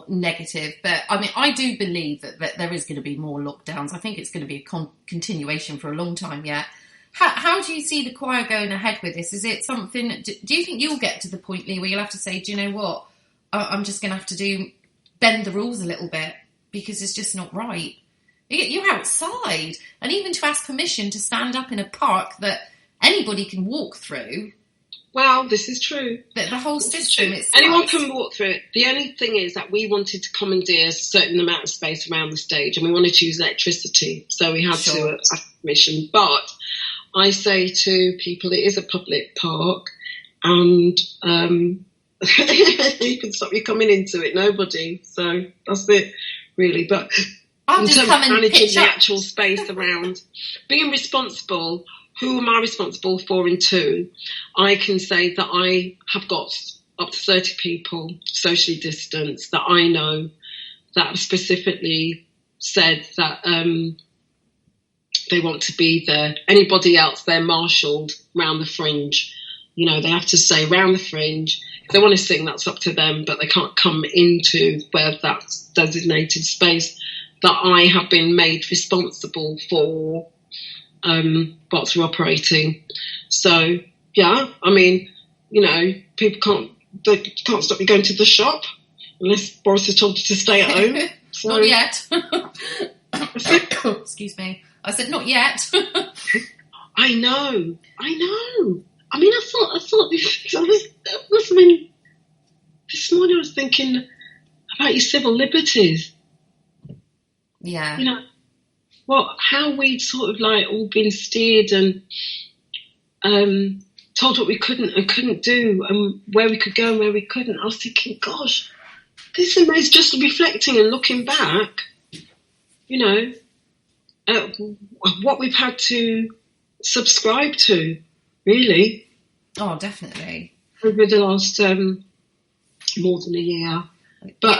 negative, but I mean, I do believe that there is going to be more lockdowns. I think it's going to be a continuation for a long time yet. How do you see the choir going ahead with this? Is it something, do you think you'll get to the point, Lee, where you'll have to say, do you know what, I'm just going to have to bend the rules a little bit because it's just not right? You're outside, and even to ask permission to stand up in a park that anybody can walk through. Well, this is true. The whole system, it's anyone can walk through it. The only thing is that we wanted to commandeer a certain amount of space around the stage, and we wanted to use electricity, so we had to ask permission. But I say to people, it is a public park, and you can stop you coming into it. Nobody. So that's it, really. But I'll in just terms come of and managing pitch the up. actual space around, being responsible. Who am I responsible for in two? I can say that I have got up to 30 people socially distanced that I know that have specifically said that they want to be there. Anybody else, they're marshalled round the fringe. You know, they have to stay round the fringe. If they want to sing, that's up to them, but they can't come into where that's designated space that I have been made responsible for whilst we're operating. So, yeah, I mean, you know, people can't stop you going to the shop unless Boris has told you to stay at home. So. Not yet. Excuse me. I said not yet. I know. I mean, I thought this must have been this morning. I was thinking about your civil liberties. Yeah. You know, how we'd sort of like all been steered and told what we couldn't and couldn't do, and where we could go and where we couldn't. I was thinking, gosh, this is just reflecting and looking back, you know, at what we've had to subscribe to, really. Oh, definitely. Over the last more than a year. But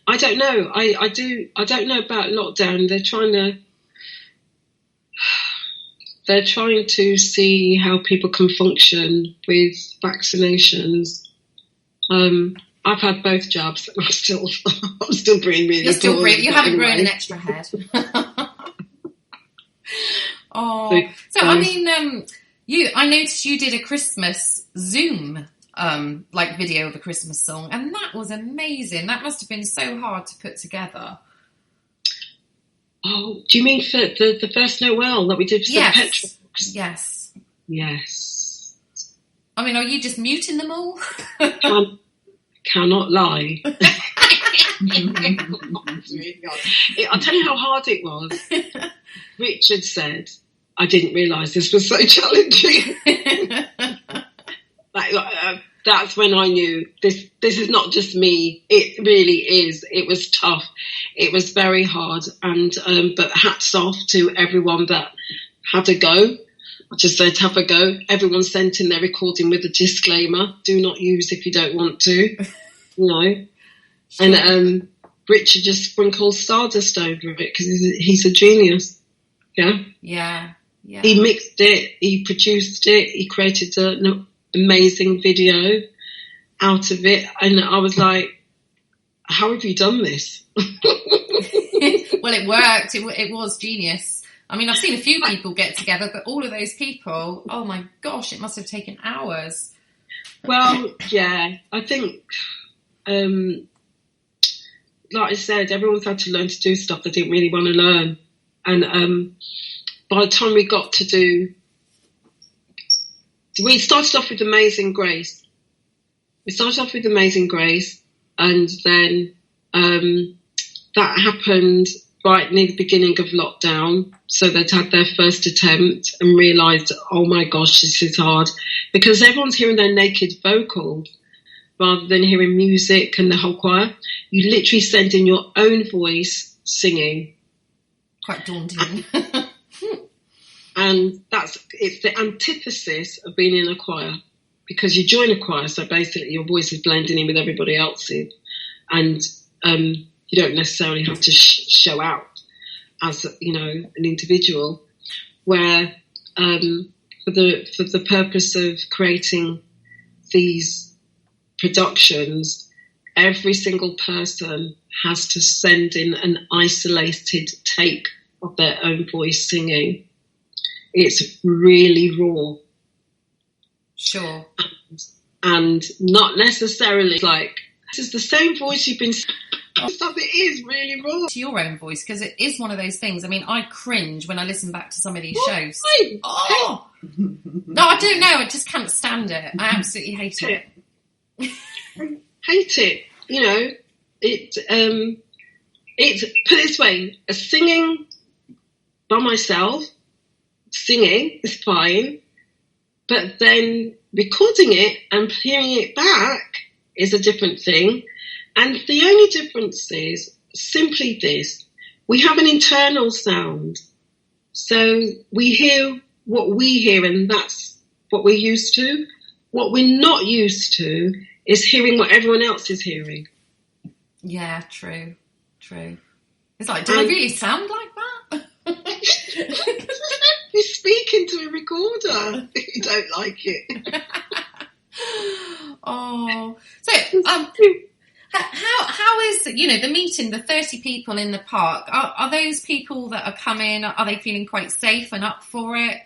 I don't know. I don't know about lockdown. They're trying to see how people can function with vaccinations. I've had both jabs. I'm still breathing really. You're still breathing. You haven't grown an extra head. Oh, so I mean, I noticed you did a Christmas Zoom like video of a Christmas song, and that was amazing. That must have been so hard to put together. Oh, do you mean for the first Noel that we did for St. Petrus? Yes. Yes. I mean, are you just muting them all? Cannot lie. I'll tell you how hard it was. Richard said, I didn't realise this was so challenging. That's when I knew this is not just me. It really is. It was tough. It was very hard. And but hats off to everyone that had a go. I just said, have a go. Everyone sent in their recording with a disclaimer: do not use if you don't want to. You know. Sure. And Richard just sprinkled stardust over it because he's a genius. Yeah. Yeah. Yeah. He mixed it. He produced it. He created an amazing video out of it, and I was like, how have you done this? Well, it worked. It was genius. I mean, I've seen a few people get together, but all of those people, oh my gosh, it must have taken hours. Well, yeah, I think like I said, everyone's had to learn to do stuff they didn't really want to learn, and by the time we got to we started off with Amazing Grace. And then that happened right near the beginning of lockdown. So they'd had their first attempt and realised, oh my gosh, this is hard. Because everyone's hearing their naked vocals rather than hearing music and the whole choir. You literally send in your own voice singing. Quite daunting. And it's the antithesis of being in a choir, because you join a choir, so basically your voice is blending in with everybody else's, and you don't necessarily have to show out as an individual. Where for the purpose of creating these productions, every single person has to send in an isolated take of their own voice singing. It's really raw. Sure. And not necessarily like, this is the same voice you've been stuff. It is really raw. To your own voice, because it is one of those things. I mean, I cringe when I listen back to some of these shows. Oh! No, I don't know. I just can't stand it. I absolutely hate it. Hate it. It's put it this way, singing by myself, singing is fine, but then recording it and hearing it back is a different thing. And the only difference is simply this: we have an internal sound, so we hear what we hear, and that's what we're used to. What we're not used to is hearing what everyone else is hearing. Yeah, true. It's like, do I really sound like that? You speak into a recorder if you don't like it. Oh, so how is the meeting? The 30 people in the park. Are those people that are coming? Are they feeling quite safe and up for it?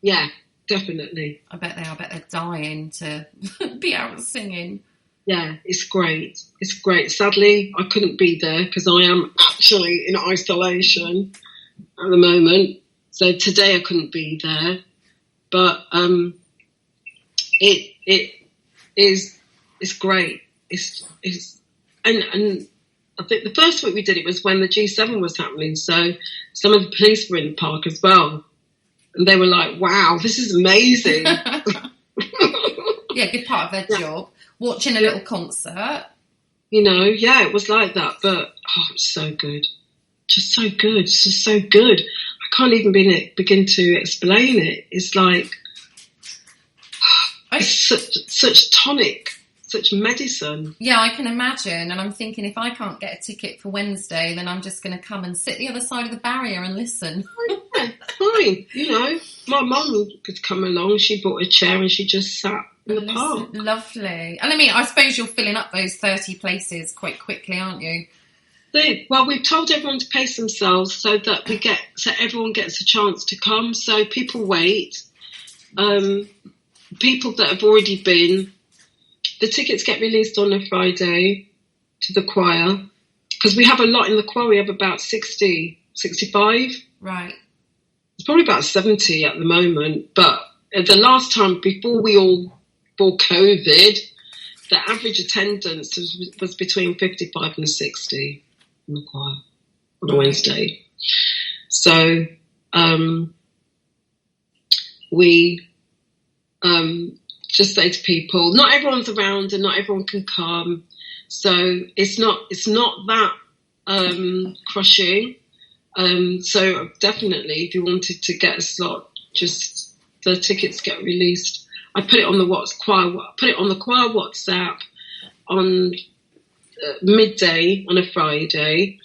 Yeah, definitely. I bet they are. I bet they're dying to be out singing. Yeah, it's great. It's great. Sadly, I couldn't be there because I am actually in isolation at the moment. So today I couldn't be there. But it is, it's great. And I think the first week we did it was when the G7 was happening. So some of the police were in the park as well. And they were like, wow, this is amazing. Yeah, good part of their job. Watching a little concert. You know, yeah, it was like that. But, it's so good. Just so good. It's just so good. I can't even begin to explain it. It's like, it's such tonic. Such medicine. Yeah, I can imagine. And I'm thinking, if I can't get a ticket for Wednesday, then I'm just going to come and sit the other side of the barrier and listen. Yeah, fine. You know, my mum could come along. She bought a chair and she just sat in the park. Lovely. And I mean, I suppose you're filling up those 30 places quite quickly, aren't you? Well, we've told everyone to pace themselves so that everyone gets a chance to come. So people wait. People that have already been. The tickets get released on a Friday to the choir because we have a lot in the choir. We have about 60, 65. Right. It's probably about 70 at the moment. But the last time before COVID, the average attendance was between 55 and 60 in the choir on a Wednesday. So we just say to people, not everyone's around and not everyone can come, so it's not that crushing. So definitely, if you wanted to get a slot, just the tickets get released. I put it on the choir WhatsApp on midday on a Friday.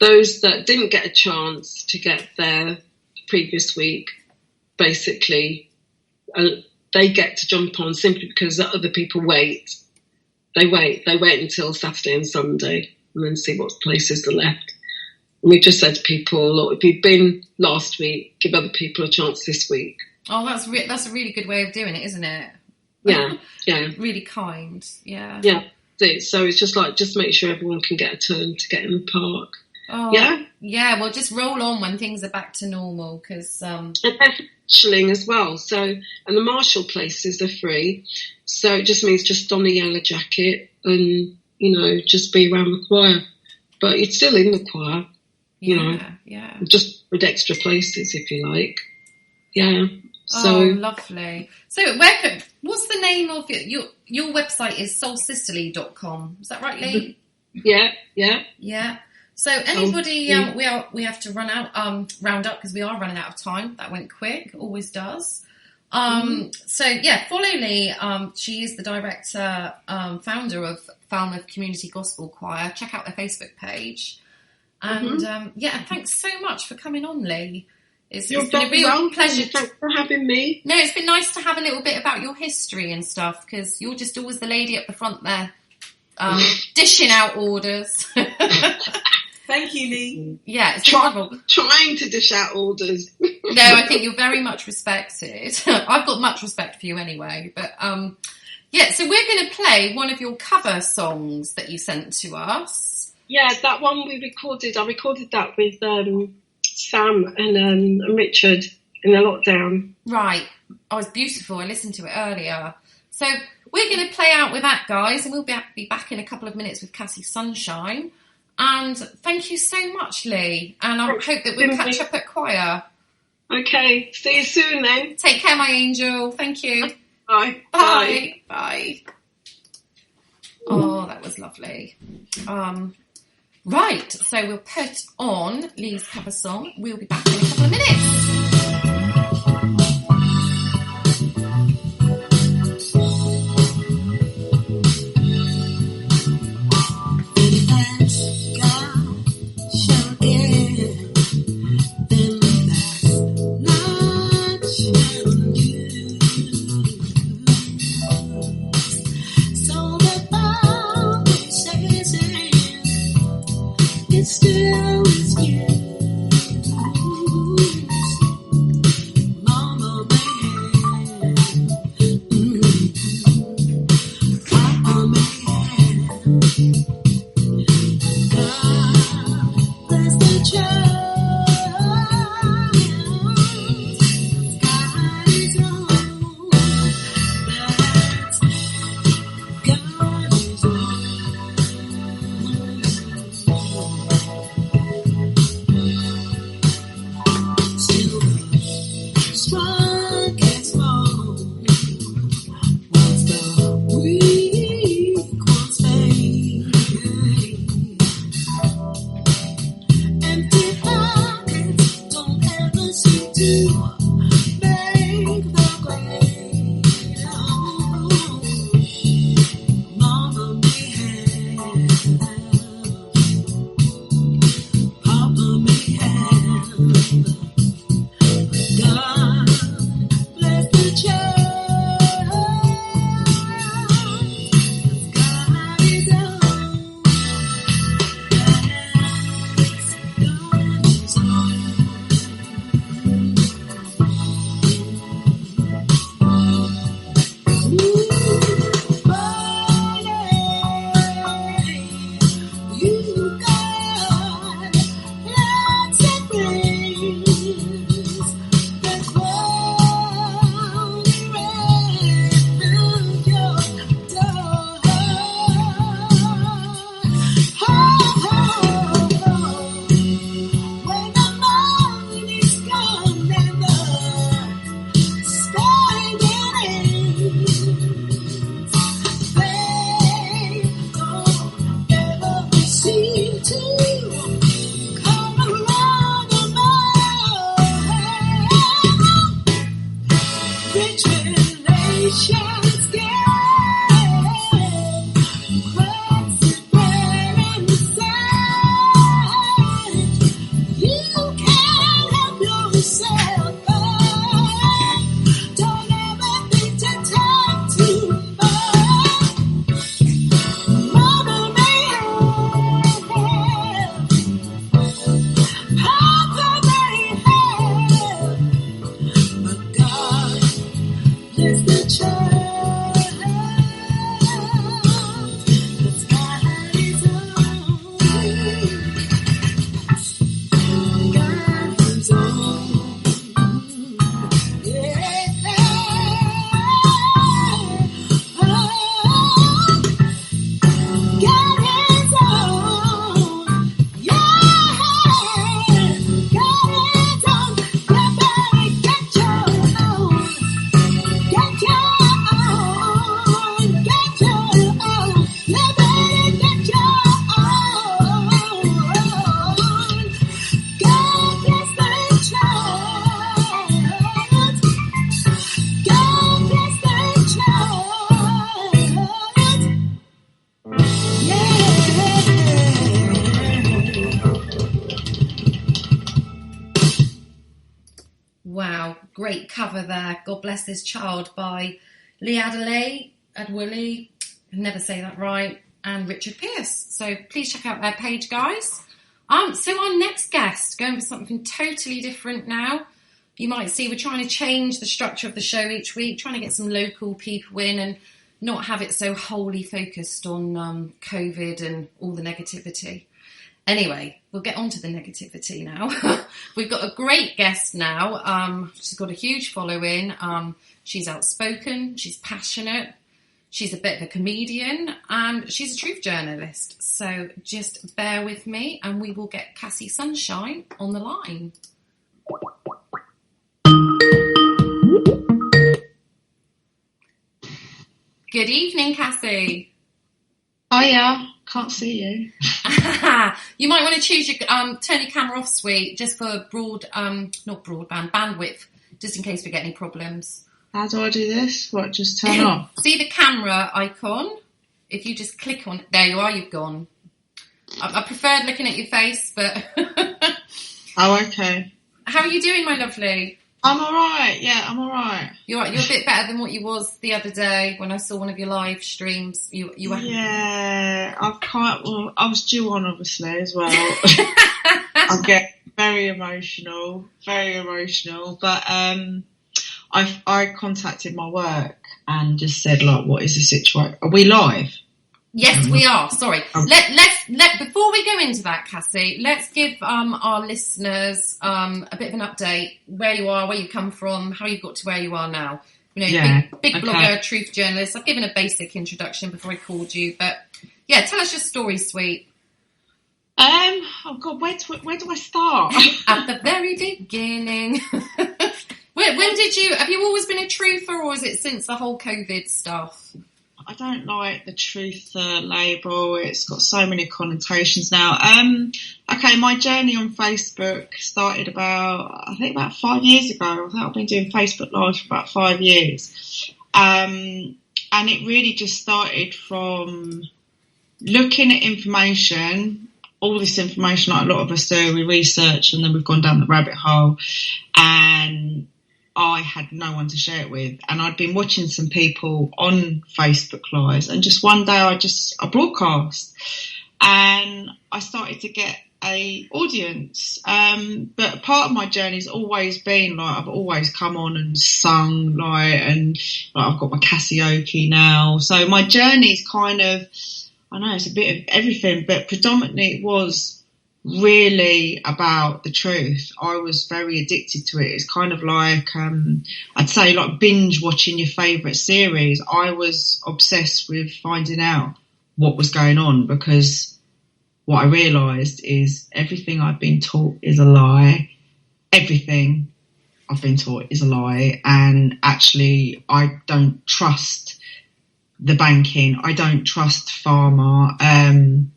Those that didn't get a chance to get there the previous week, basically. They get to jump on simply because the other people wait. They wait until Saturday and Sunday and then see what places are left. And we just said to people, look, if you've been last week, give other people a chance this week. Oh, that's a really good way of doing it, isn't it? Yeah. Really kind, yeah. Yeah, so it's just make sure everyone can get a turn to get in the park. Oh, yeah, well, just roll on when things are back to normal, because... And marshalling as well, so, and the marshal places are free, so it just means just don a yellow jacket and, you know, just be around the choir. But it's still in the choir, you know, just with extra places if you like. Yeah. So lovely. So what's the name of your website is soulsisterly.com, is that right, Lee? Yeah. So anybody, we have to round up because we are running out of time. That went quick, always does. So yeah, follow Lee. She is the director, founder of Falmouth Community Gospel Choir. Check out their Facebook page. And thanks so much for coming on, Lee. It's been a real pleasure. Thanks for having me. No, it's been nice to have a little bit about your history and stuff, because you're just always the lady at the front there, dishing out orders. Thank you, Lee. Yeah, it's trying to dish out orders. No, I think you're very much respected. I've got much respect for you anyway. But so we're going to play one of your cover songs that you sent to us. Yeah, that one I recorded that with Sam and Richard in the lockdown. Right. Oh, it's beautiful. I listened to it earlier. So we're going to play out with that, guys, and we'll be back in a couple of minutes with Cassie Sunshine. And thank you so much, Lee. And I hope that we'll catch up at choir. Okay. See you soon then. Take care, my angel. Thank you. Bye. Bye. Bye. Oh, that was lovely. Right. So we'll put on Lee's cover song. We'll be back in a couple of minutes. Still is you. strong and small, once the weak ones fade. Empty pockets don't ever seem to make the grade. Mama may have, Papa may have. God bless the child. God is on. When the morning's gone and the sky gets, they don't ever seem to come around the mind. Rich relations get cracks and bread and sand. You can't help yourself, but don't ever think to talk too much. Mama may have, Papa may have, but God bless the child. The sky is on. God is on. Yeah. God is on. Yeah. God is on. You better get your own. Get your own. Get your own. You better get your own. God bless the child. God bless the child. Yeah. Wow, great cover there. God Bless This Child by Adewole, I never say that right, and Richard Pierce. So please check out their page, guys. So our next guest, going for something totally different now. You might see we're trying to change the structure of the show each week, trying to get some local people in and not have it so wholly focused on COVID and all the negativity. Anyway, we'll get on to the negativity now. We've got a great guest now. She's got a huge following. She's outspoken. She's passionate. She's a bit of a comedian. And she's a truth journalist. So just bear with me and we will get Cassie Sunshine on the line. Good evening, Cassie. Hiya, can't see you. You might want to choose your turn your camera off, sweet, just for not broadband, bandwidth, just in case we get any problems. How do I do this? What, just turn on? See the camera icon? If you just click on it, there you are, you've gone. I preferred looking at your face, but... Oh, okay. How are you doing, my lovely? I'm alright, yeah, I'm alright. You're a bit better than what you was the other day when I saw one of your live streams. You were... Yeah, I was due on, obviously, as well. I get very emotional, but I contacted my work and just said, like, what is the situation? Are we live? Yes, we are. Sorry. Let before we go into that, Cassie, let's give our listeners a bit of an update. Where you are, where you come from, how you got to where you are now. You know, yeah, big blogger, truth journalist. I've given a basic introduction before I called you, but yeah, tell us your story, sweet. Oh God, where do I start? At the very beginning. When did have you always been a truther, or is it since the whole COVID stuff? I don't like the truther label. It's got so many connotations now. Okay, my journey on Facebook started about 5 years ago. I think I've been doing Facebook Live for about 5 years. And it really just started from looking at information, all this information like a lot of us do. We research and then we've gone down the rabbit hole, and I had no one to share it with. And I'd been watching some people on Facebook Lives, and just one day I broadcast, and I started to get a audience. But part of my journey has always been like, I've always come on and sung, and I've got my Cassie now. So my journey's kind of, I know it's a bit of everything, but predominantly it was really about the truth. I was very addicted to it. It's kind of like, I'd say like binge watching your favourite series. I was obsessed with finding out what was going on, because what I realised is everything I've been taught is a lie. Everything I've been taught is a lie. And actually, I don't trust the banking. I don't trust pharma. And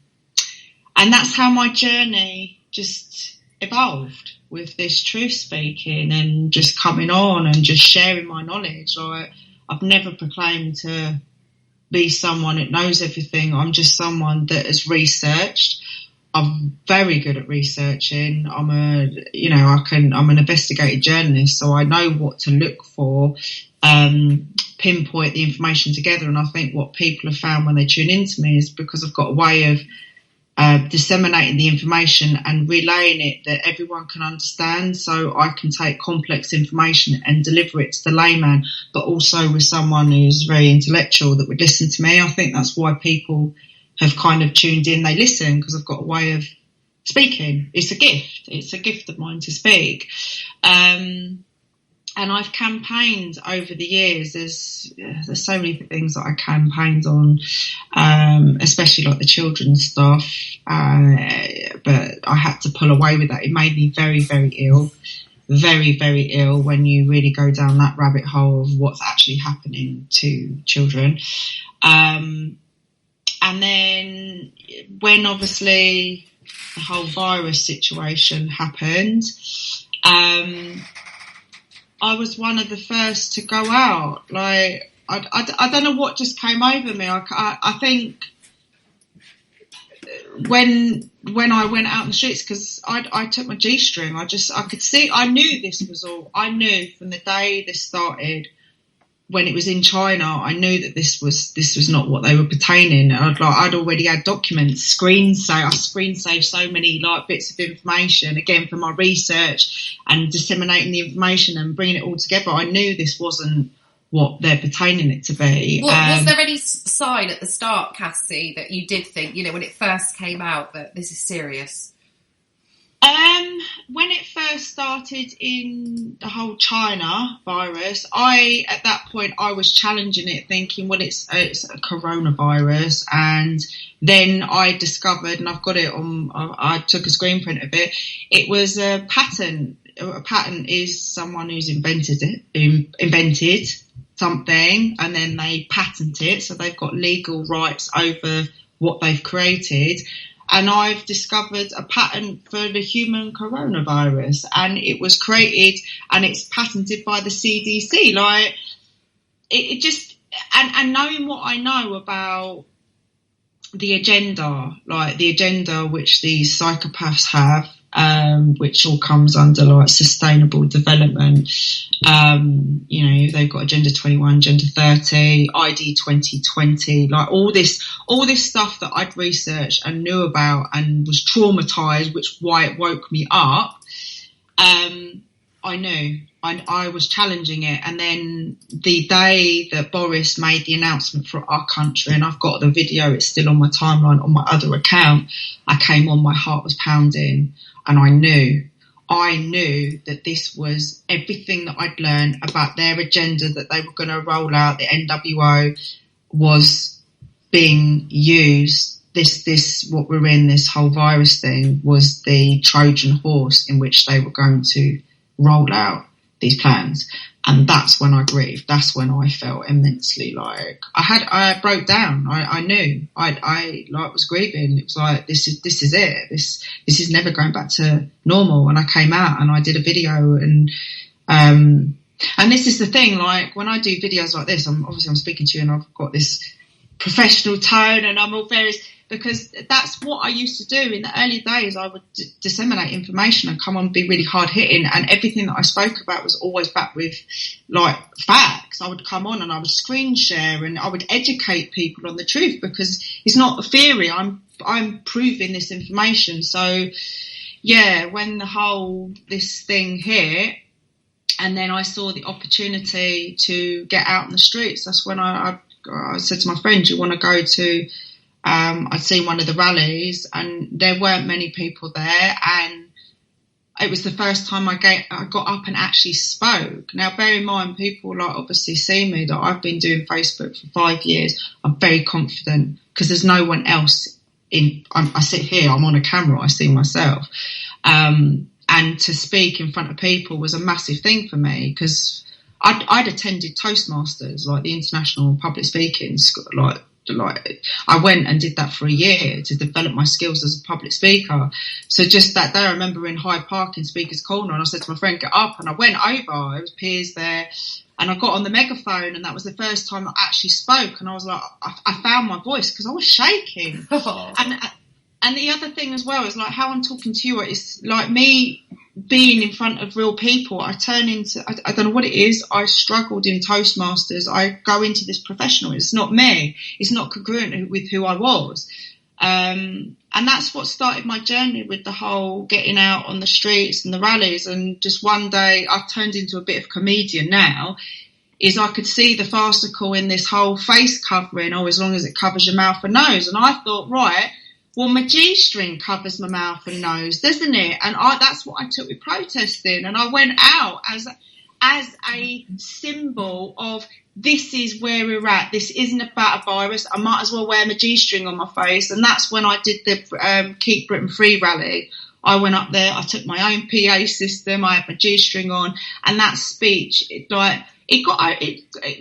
that's how my journey just evolved, with this truth speaking and just coming on and just sharing my knowledge. I've never proclaimed to be someone that knows everything. I'm just someone that has researched. I'm very good at researching. I'm an investigative journalist, so I know what to look for, pinpoint the information together. And I think what people have found when they tune into me is because I've got a way of disseminating the information and relaying it that everyone can understand. So I can take complex information and deliver it to the layman, but also with someone who's very intellectual that would listen to me. I think that's why people have kind of tuned in. They listen because I've got a way of speaking. It's a gift. It's a gift of mine to speak. And I've campaigned over the years. There's so many things that I campaigned on, especially like the children's stuff. But I had to pull away with that. It made me very, very ill. Very, very ill when you really go down that rabbit hole of what's actually happening to children. And then when obviously the whole virus situation happened, I was one of the first to go out. Like, I don't know what just came over me. I think when I went out in the streets, because I took my G-string, I could see, I knew this was all, I knew from the day this started, when it was in China, I knew that this was not what they were pertaining. I'd already had documents, I screen saved so many like bits of information, again, from my research and disseminating the information and bringing it all together. I knew this wasn't what they're pertaining it to be. Was there any sign at the start, Cassie, that you did think, when it first came out, that this is serious? When it first started in the whole China virus, at that point I was challenging it, thinking, well, it's a coronavirus. And then I discovered, and I've got it on, I took a screen print of it. It was a patent. A patent is someone who's invented something, and then they patent it, so they've got legal rights over what they've created. And I've discovered a patent for the human coronavirus, and it was created and it's patented by the CDC. Like, it just, and knowing what I know about the agenda, like the agenda which these psychopaths have, which all comes under like sustainable development. They've got Agenda 21, Agenda 30, ID 2020, like all this stuff that I'd researched and knew about and was traumatized, why it woke me up. I knew. I was challenging it. And then the day that Boris made the announcement for our country, and I've got the video, it's still on my timeline on my other account, I came on, my heart was pounding, and I knew that this was everything that I'd learned about their agenda that they were going to roll out. The NWO was being used. This what we're in, this whole virus thing, was the Trojan horse in which they were going to roll out these plans. And that's when I grieved. That's when I felt immensely like I broke down. I knew I like was grieving. It was like, this is it. This is never going back to normal. And I came out and I did a video, and this is the thing, like when I do videos like this, I'm speaking to you and I've got this professional tone and I'm all various, because that's what I used to do in the early days. I would disseminate information and come on and be really hard hitting, and everything that I spoke about was always backed with like facts. I would come on and I would screen share and I would educate people on the truth, because it's not a theory. I'm proving this information. So yeah, when this thing hit, and then I saw the opportunity to get out in the streets, that's when I said to my friend, do you want to go to, I'd seen one of the rallies and there weren't many people there, and it was the first time I got up and actually spoke. Now, bear in mind, people like obviously see me that I've been doing Facebook for 5 years. I'm very confident because there's no one else I sit here, I'm on a camera, I see myself. And to speak in front of people was a massive thing for me, because I'd attended Toastmasters, like the international public speaking, like I went and did that for a year to develop my skills as a public speaker. So just that day, I remember in Hyde Park in Speaker's Corner, and I said to my friend, get up, and I went over, there was peers there, and I got on the megaphone, and that was the first time I actually spoke, and I was like, I found my voice, because I was shaking. And the other thing as well is like how I'm talking to you, it's like me being in front of real people. I turn into, I don't know what it is. I struggled in Toastmasters. I go into this professional. It's not me. It's not congruent with who I was. And that's what started my journey with the whole getting out on the streets and the rallies. And just one day I've turned into a bit of a comedian now, is I could see the farcical in this whole face covering, as long as it covers your mouth and nose. And I thought, right, well, my G-string covers my mouth and nose, doesn't it? And that's what I took with protesting. And I went out as a symbol of, this is where we're at. This isn't about a virus. I might as well wear my G-string on my face. And that's when I did the Keep Britain Free rally. I went up there. I took my own PA system. I had my G-string on. And that speech, it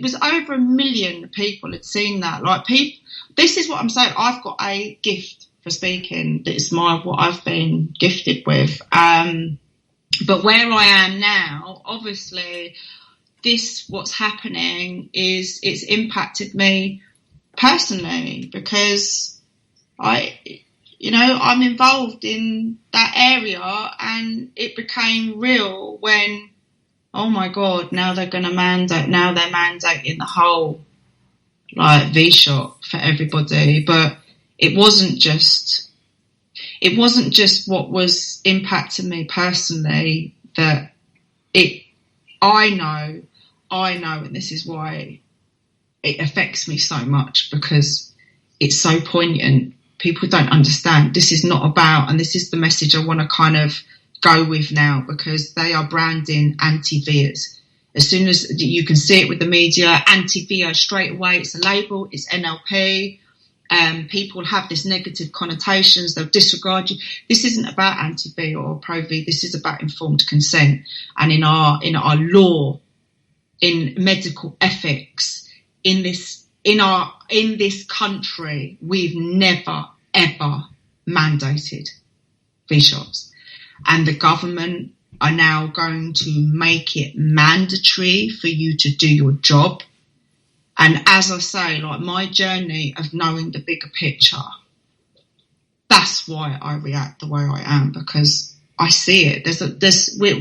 was over 1 million people had seen that. Like, people, this is what I'm saying. I've got a gift for speaking. It's what I've been gifted with. But where I am now, obviously, what's happening is it's impacted me personally, because I'm involved in that area, and it became real when, oh my God, now they're going to they're mandating the whole like V-shot for everybody. But it wasn't just what was impacting me personally, that I know, and this is why it affects me so much, because it's so poignant. People don't understand. This is not about, and this is the message I want to kind of go with now, because they are branding anti-Vias. As soon as you can see it with the media, anti-Via straight away, it's a label, it's NLP. People have this negative connotations, they'll disregard you. This isn't about anti-V or pro-V, this is about informed consent. And in our law, in medical ethics, in this country, we've never, ever mandated V-shots. And the government are now going to make it mandatory for you to do your job. And as I say, like my journey of knowing the bigger picture, that's why I react the way I am, because I see it.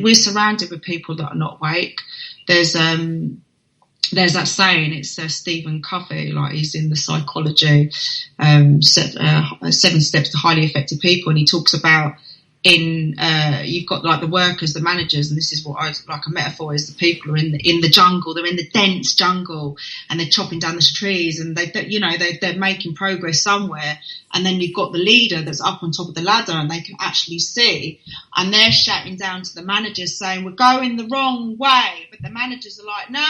We're surrounded with people that are not awake. There's that saying, it's Stephen Covey, like he's in the psychology, 7 steps to highly effective people. And he talks about you've got like the workers, the managers, and this is what I like a metaphor is the people are in the jungle, they're in the dense jungle and they're chopping down the trees and they're making progress somewhere, and then you've got the leader that's up on top of the ladder and they can actually see, and they're shouting down to the managers saying we're going the wrong way, but the managers are like no,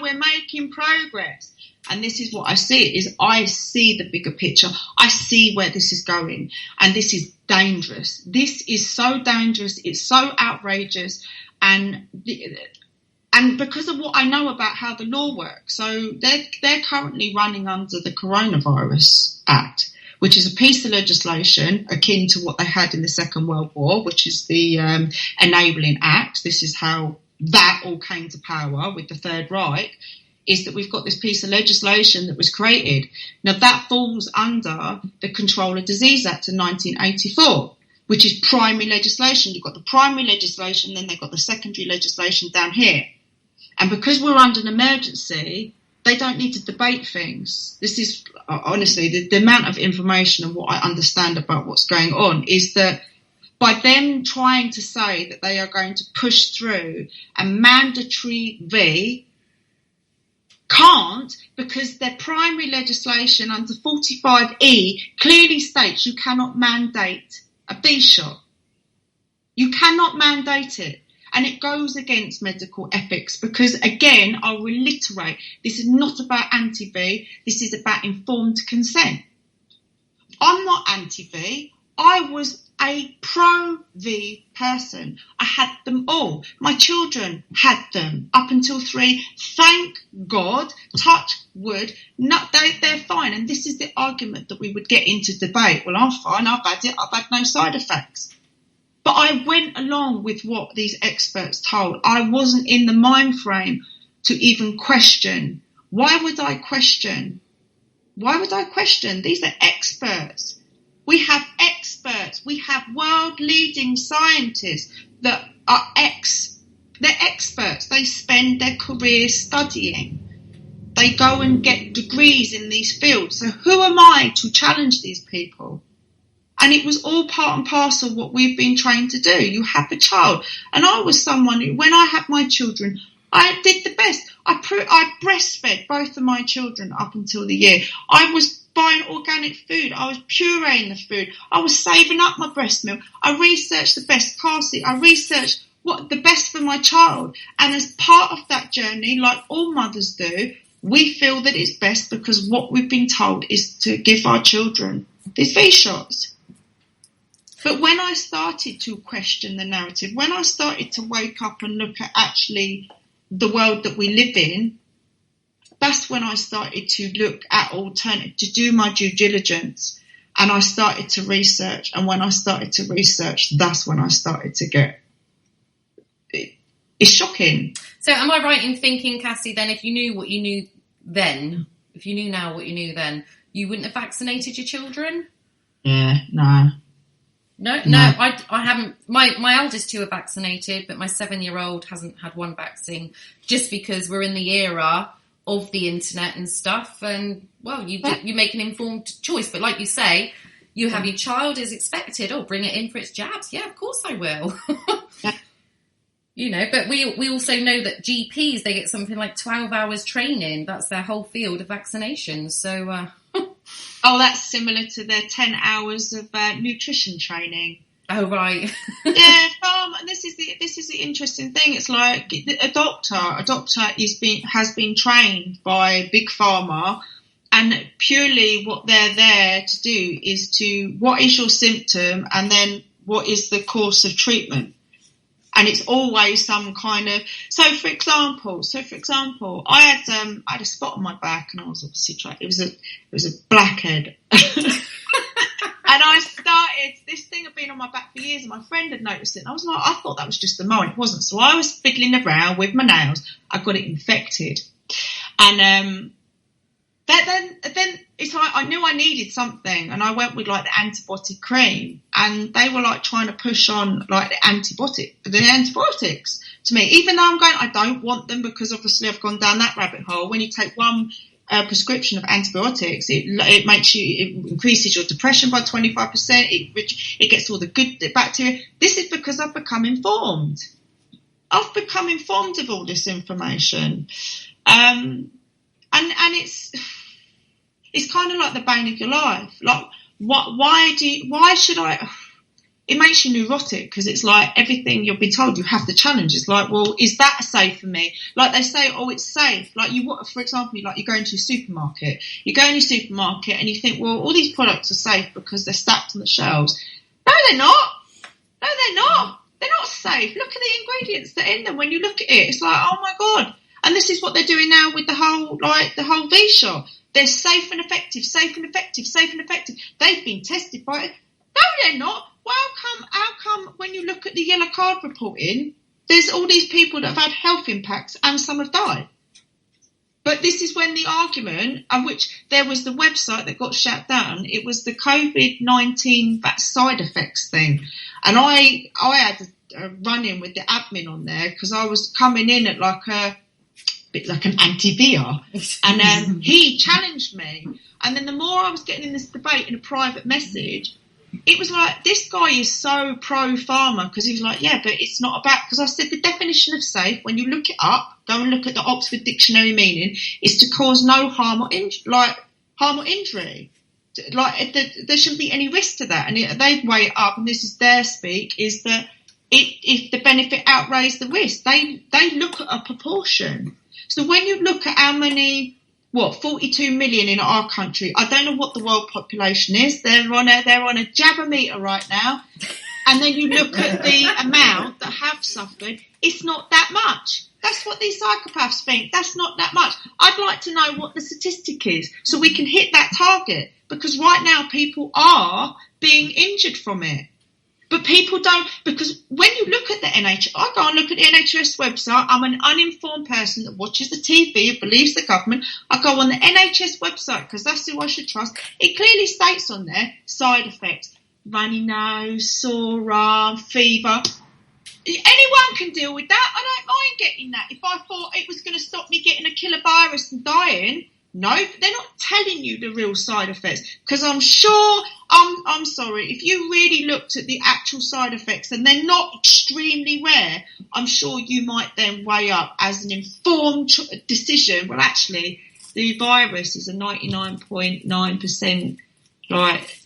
we're making progress. And this is what I see, is I see the bigger picture. I see where this is going. And this is dangerous. This is so dangerous. It's so outrageous. And And because of what I know about how the law works, so they're currently running under the Coronavirus Act, which is a piece of legislation akin to what they had in the Second World War, which is the Enabling Act. This is how that all came to power with the Third Reich, is that we've got this piece of legislation that was created. Now, that falls under the Control of Disease Act of 1984, which is primary legislation. You've got the primary legislation, then they've got the secondary legislation down here. And because we're under an emergency, they don't need to debate things. This is, honestly, the amount of information and what I understand about what's going on is that by them trying to say that they are going to push through a mandatory V, can't, because their primary legislation under 45E clearly states you cannot mandate a B shot. You cannot mandate it. And it goes against medical ethics because, again, I'll reiterate, this is not about anti-V, this is about informed consent. I'm not anti-V. I was a pro-V person. I had them all. My children had them up until 3. Thank God, touch wood, no, they're fine. And this is the argument that we would get into debate. Well, I'm fine, I've had it, I've had no side effects. But I went along with what these experts told. I wasn't in the mind frame to even question. Why would I question? Why would I question? These are experts. We have experts. We have world-leading scientists that are they're experts. They spend their career studying. They go and get degrees in these fields. So who am I to challenge these people? And it was all part and parcel of what we've been trained to do. You have a child. And I was someone who, when I had my children, I did the best. I breastfed both of my children up until the year. I was buying organic food. I was pureeing the food. I was saving up my breast milk. I researched the best Cassie. I researched what the best for my child. And as part of that journey, like all mothers do, we feel that it's best because what we've been told is to give our children these V shots. But when I started to question the narrative, when I started to wake up and look at actually the world that we live in, that's when I started to look at alternative, to do my due diligence. And I started to research. And when I started to research, that's when I started to get, it's shocking. So am I right in thinking, Cassie, then if you knew what you knew then, if you knew now what you knew then, you wouldn't have vaccinated your children? Yeah, no. No, I haven't. My eldest 2 are vaccinated, but my 7-year-old hasn't had one vaccine, just because we're in the era of the internet and stuff. And well, you make an informed choice. But like you say, you have your child is expected. Oh, bring it in for its jabs. Yeah, of course I will. You know, but we also know that GPs, they get something like 12 hours training. That's their whole field of vaccinations. So. Oh, that's similar to their 10 hours of nutrition training. Oh, right. Yeah, and this is the interesting thing. It's like a doctor has been trained by Big Pharma, and purely what they're there to do is to, what is your symptom, and then what is the course of treatment. And it's always some kind of, so for example, I had a spot on my back, and I was obviously trying. It was a blackhead, and I started. This thing had been on my back for years, and my friend had noticed it. And I was like, I thought that was just a mole, and it wasn't. So I was fiddling around with my nails. I got it infected, and then it's like I knew I needed something, and I went with like the antibiotic cream, and they were like trying to push on like the antibiotics to me, even though I'm going, I don't want them, because obviously I've gone down that rabbit hole. When you take one prescription of antibiotics, it increases your depression by 25%. It gets all the good bacteria. This is because I've become informed. I've become informed of all this information, and it's kind of like the bane of your life. Like, why should I? It makes you neurotic, because it's like everything you've been told you have to challenge. It's like, well, is that safe for me? Like they say, oh, it's safe. Like for example, like you go into a supermarket. You go into a supermarket and you think, well, all these products are safe because they're stacked on the shelves. No, they're not. No, they're not. They're not safe. Look at the ingredients that are in them. When you look at it, it's like, oh my God. And this is what they're doing now with the whole V-shot. They're safe and effective, safe and effective, safe and effective. They've been tested by it. No, they're not. Well, how come when you look at the yellow card reporting, there's all these people that have had health impacts and some have died? But this is when the argument, of which there was the website that got shut down, it was the COVID-19 side effects thing. And I had a run-in with the admin on there because I was coming in at like a bit like an anti-VR. And he challenged me. And then the more I was getting in this debate in a private message, it was like, this guy is so pro-pharma because he was like, yeah, but it's not about, because I said the definition of safe, when you look it up, go and look at the Oxford Dictionary meaning, is to cause no harm or injury. Like, there shouldn't be any risk to that. And they weigh it up, and this is their speak, is that if the benefit outweighs the risk, they look at a proportion. So when you look at how many, 42 million in our country. I don't know what the world population is. They're on a jabber-meter right now. And then you look at the amount that have suffered. It's not that much. That's what these psychopaths think. That's not that much. I'd like to know what the statistic is so we can hit that target. Because right now people are being injured from it. But people don't, because when you look at the NHS, I go and look at the NHS website. I'm an uninformed person that watches the TV and believes the government. I go on the NHS website because that's who I should trust. It clearly states on there, side effects, runny nose, sore arm, fever. Anyone can deal with that. I don't mind getting that. If I thought it was going to stop me getting a killer virus and dying, no, they're not telling you the real side effects, because I'm sure, I'm sorry, if you really looked at the actual side effects and they're not extremely rare, I'm sure you might then weigh up as an informed decision, well, actually, the virus is a 99.9%, like,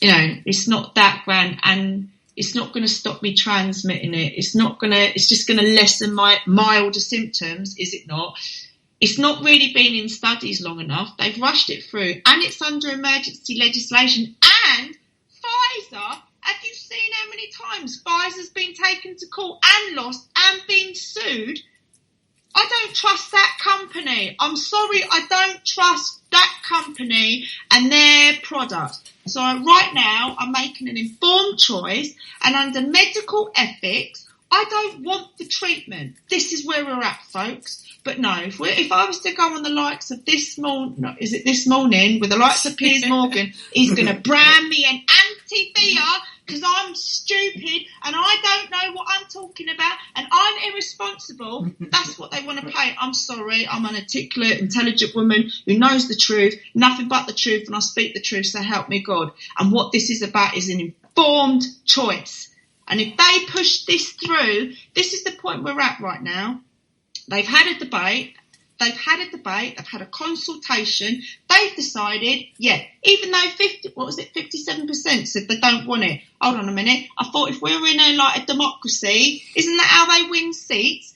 it's not that grand, and it's not going to stop me transmitting it. It's just going to lessen my milder symptoms, is it not? It's not really been in studies long enough. They've rushed it through, and it's under emergency legislation. And Pfizer, have you seen how many times Pfizer's been taken to court and lost and been sued? I don't trust that company. I'm sorry, I don't trust that company and their product. So right now, I'm making an informed choice, and under medical ethics, I don't want the treatment. This is where we're at, folks. But no, if I was to go on the likes of this morning, with the likes of Piers Morgan, he's going to brand me an anti-VR because I'm stupid and I don't know what I'm talking about and I'm irresponsible. That's what they want to play. I'm sorry, I'm an articulate, intelligent woman who knows the truth, nothing but the truth, and I speak the truth, so help me God. And what this is about is an informed choice. And if they push this through, this is the point we're at right now. They've had a debate, they've had a consultation, they've decided, even though 57% said they don't want it. Hold on a minute, I thought if we were in a democracy, isn't that how they win seats?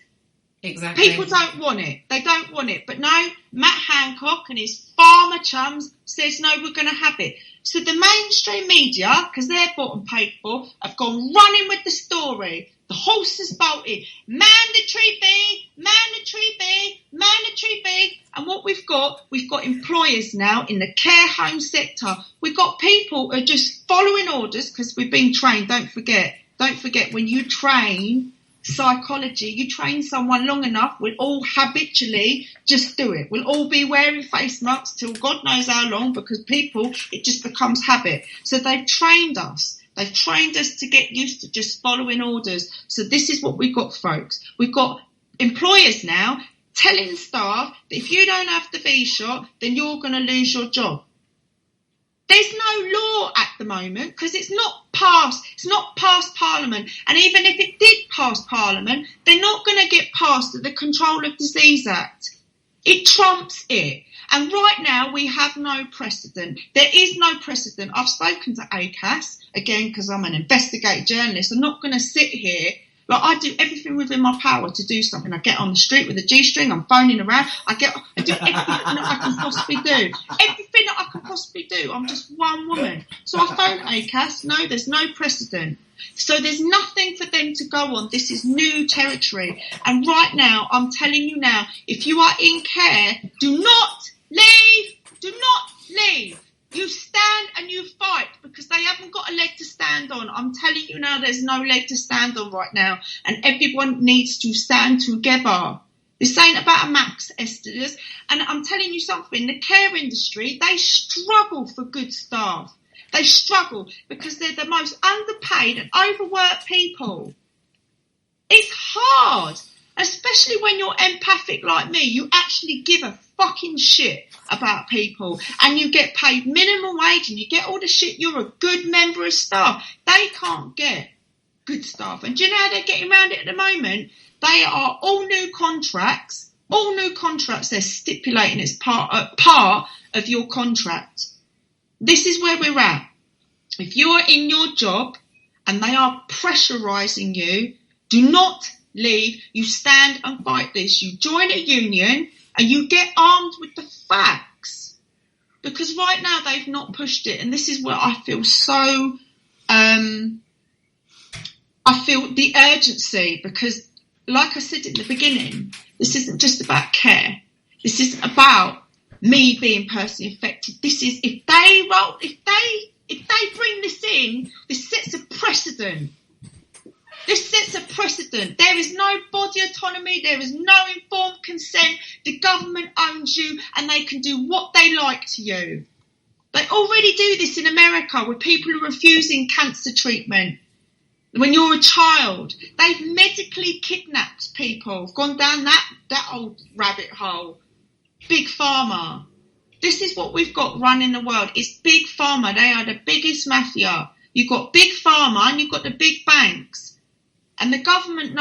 Exactly. People don't want it. They don't want it. But no, Matt Hancock and his farmer chums says, no, we're going to have it. So the mainstream media, because they're bought and paid for, have gone running with the story. The horse has bolted. Mandatory B, mandatory B, mandatory B. And what we've got employers now in the care home sector. We've got people who are just following orders because we've been trained. Don't forget when you train psychology, you train someone long enough, we'll all habitually just do it. We'll all be wearing face masks till God knows how long, because people, it just becomes habit. So they've trained us. They've trained us to get used to just following orders. So this is what we've got, folks. We've got employers now telling staff that if you don't have the V shot, then you're going to lose your job. There's no law at the moment because it's not passed. It's not past Parliament. And even if it did pass Parliament, they're not going to get past the Control of Disease Act. It trumps it. And right now we have no precedent. There is no precedent. I've spoken to ACAS, again, because I'm an investigative journalist. I'm not going to sit here Like, I do everything within my power to do something. I get on the street with a G-string, I'm phoning around, I do everything that I can possibly do. Everything that I can possibly do. I'm just one woman. So I phone ACAS, no, there's no precedent. So there's nothing for them to go on. This is new territory. And right now, I'm telling you now, if you are in care, do not leave. Do not leave. You stand and you fight because they haven't got a leg to stand on. I'm telling you now, there's no leg to stand on right now. And everyone needs to stand together. This ain't about a max, Esther's. And I'm telling you something, the care industry, they struggle for good staff. They struggle because they're the most underpaid and overworked people. It's hard, especially when you're empathic like me. You actually give a fucking shit about people and you get paid minimum wage and you get all the shit. You're a good member of staff. They can't get good staff. And do you know how they're getting around it at the moment? They are all new contracts. All new contracts they're stipulating as part of your contract. This is where we're at. If you are in your job and they are pressurising you, do not leave. You stand and fight this. You join a union and you get armed with the facts. Because right now they've not pushed it. And this is where I feel so... I feel the urgency because, like I said in the beginning, this isn't just about care. This isn't about me being personally affected. This is if they bring this in, this sets a precedent. This sets a precedent. There is no body autonomy. There is no informed consent. The government owns you and they can do what they like to you. They already do this in America with people who are refusing cancer treatment. When you're a child, they've medically kidnapped people, gone down that old rabbit hole. Big Pharma. This is what we've got running the world. It's Big Pharma. They are the biggest mafia. You've got Big Pharma and you've got the big banks. And the government,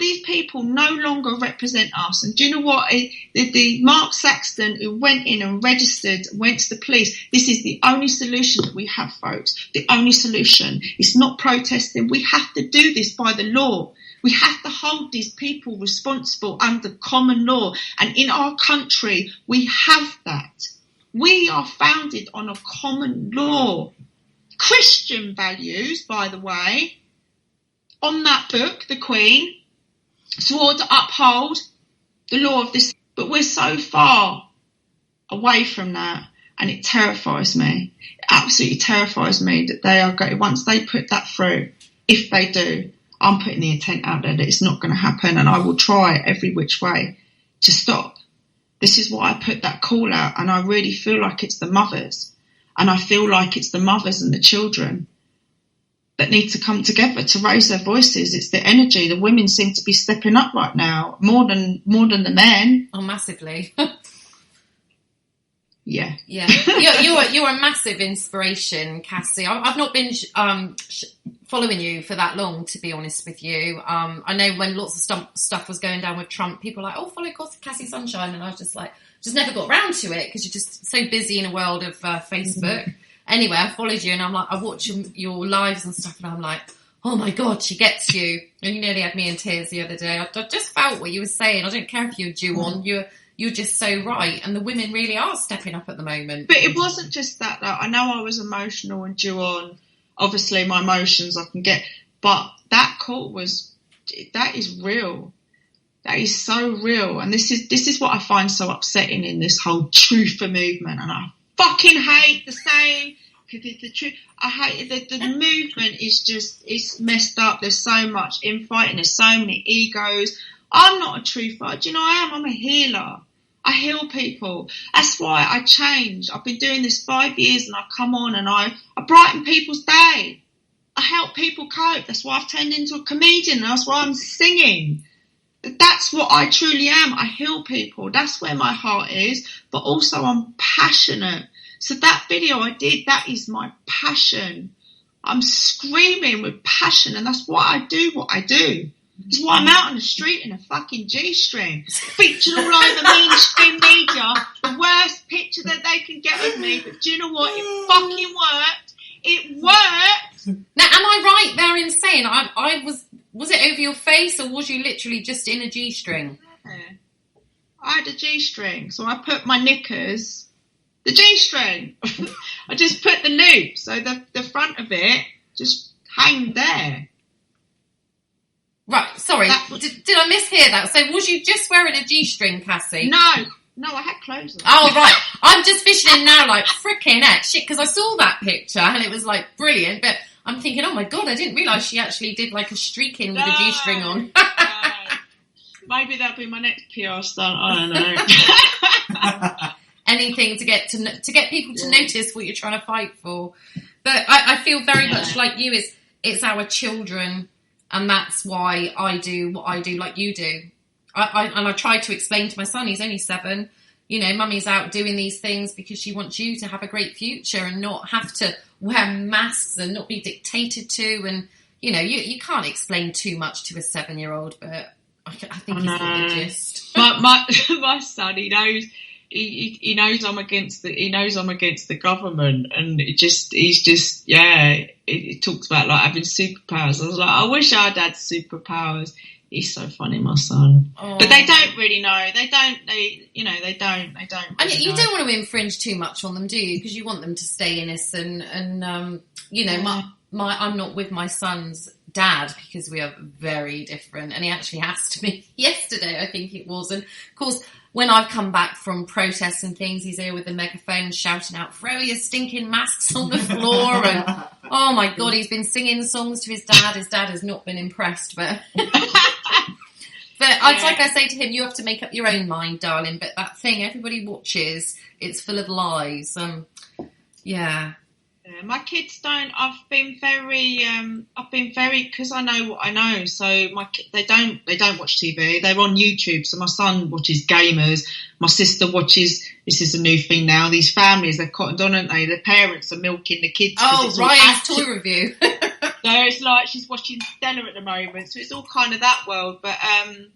these people no longer represent us. And do you know what? The Mark Saxton who went in and registered, went to the police. This is the only solution that we have, folks. The only solution. It's not protesting. We have to do this by the law. We have to hold these people responsible under common law. And in our country, we have that. We are founded on a common law. Christian values, by the way. On that book, the Queen swore to uphold the law of this, but we're so far away from that, and it terrifies me. It absolutely terrifies me that they are going, once they put that through, if they do, I'm putting the intent out there that it's not going to happen, and I will try every which way to stop. This is why I put that call out, and I really feel like it's the mothers, and I feel like it's the mothers and the children that need to come together to raise their voices. It's the energy. The women seem to be stepping up right now, more than the men. Oh, massively. Yeah. You're a massive inspiration, Cassie. I've not been following you for that long, to be honest with you. I know when lots of stuff was going down with Trump, people were like, oh, follow Cassie Sunshine. And I was just like, just never got around to it because you're just so busy in a world of Facebook. Mm-hmm. Anyway, I followed you and I'm like, I watch your lives and stuff and I'm like, oh my God, she gets you. And you nearly had me in tears the other day. I just felt what you were saying. I don't care if you're Jew-on, you're just so right. And the women really are stepping up at the moment. But it wasn't just that, though. I know I was emotional and Jew-on. Obviously, my emotions I can get. But that call that is real. That is so real. And this is what I find so upsetting in this whole truther movement. And I fucking hate the saying because it's the truth. I hate the movement is just, it's messed up. There's so much infighting. There's so many egos. I'm not a truther. Do you know I am? I'm a healer. I heal people. That's why I change. I've been doing this 5 years and I come on and I brighten people's day. I help people cope. That's why I've turned into a comedian. That's why I'm singing. That's what I truly am. I heal people. That's where my heart is. But also I'm passionate. So that video I did, that is my passion. I'm screaming with passion and that's why I do what I do. That's why I'm out on the street in a fucking G-string, featured all over mainstream media, the worst picture that they can get of me. But do you know what? It fucking worked. It worked. Now, am I right there in saying I was it over your face, or was you literally just in a G-string? Yeah. I had a G-string, so I put my knickers, the G-string. I just put the loop, so the front of it just hang there. Right, sorry, did I mishear that? So was you just wearing a G-string, Cassie? No, I had clothes on. Oh, right. I'm just visioning now like, frickin' heck, shit, because I saw that picture and it was like brilliant, but I'm thinking, oh my God, I didn't realise she actually did like a streaking with a G-string on. Maybe that'll be my next PR stunt, I don't know. Anything to get people to notice what you're trying to fight for. But I feel very much like you, it's our children, and that's why I do what I do like you do. I try to explain to my son, he's only 7, you know, mummy's out doing these things because she wants you to have a great future and not have to wear masks and not be dictated to. And, you know, you can't explain too much to a 7-year-old, but I think he's got the gist. My son, he knows I'm against the government, and it talks about like having superpowers. I was like, I wish I'd had superpowers. He's so funny, my son. Oh. But they don't really know. They don't. Really and you don't want to infringe too much on them, do you? Because you want them to stay innocent. And you know, I'm not with my son's dad because we are very different, and he actually asked me yesterday, I think it was. And of course, when I've come back from protests and things, he's here with the megaphone shouting out, "Throw your stinking masks on the floor!" And oh my God, he's been singing songs to his dad. His dad has not been impressed, but. But like I say to him, you have to make up your own mind, darling. But that thing everybody watches, it's full of lies. Yeah, my kids don't. I've been very, because I know what I know. So they don't watch TV. They're on YouTube. So my son watches gamers. My sister watches. This is a new thing now. These families, they've cottoned on, aren't they? The parents are milking the kids. Oh, Ryan's toy review. So it's like she's watching Stella at the moment. So it's all kind of that world. But and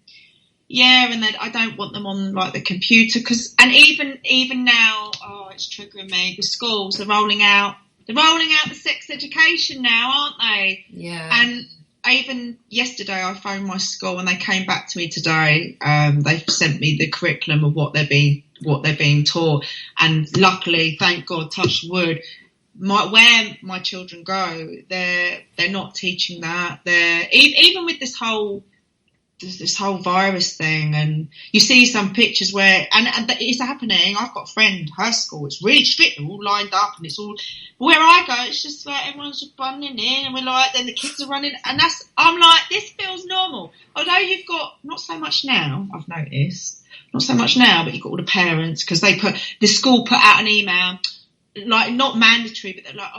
then I don't want them on like the computer and even now, it's triggering me. The schools are rolling out the sex education now, aren't they? Yeah. And even yesterday, I phoned my school and they came back to me today. They've sent me the curriculum of what they're being taught, and luckily, thank God, touch wood. Where my children go, they're not teaching that. They're even with this whole virus thing, and you see some pictures where and it's happening. I've got a friend, her school, it's really strict, they're all lined up, and it's all where I go, it's just like everyone's just running in, and we're like, then the kids are running, and I'm like, this feels normal. Although you've got not so much now, I've noticed, not so much now, but you've got all the parents, because the school put out an email. Like, not mandatory, but they're like,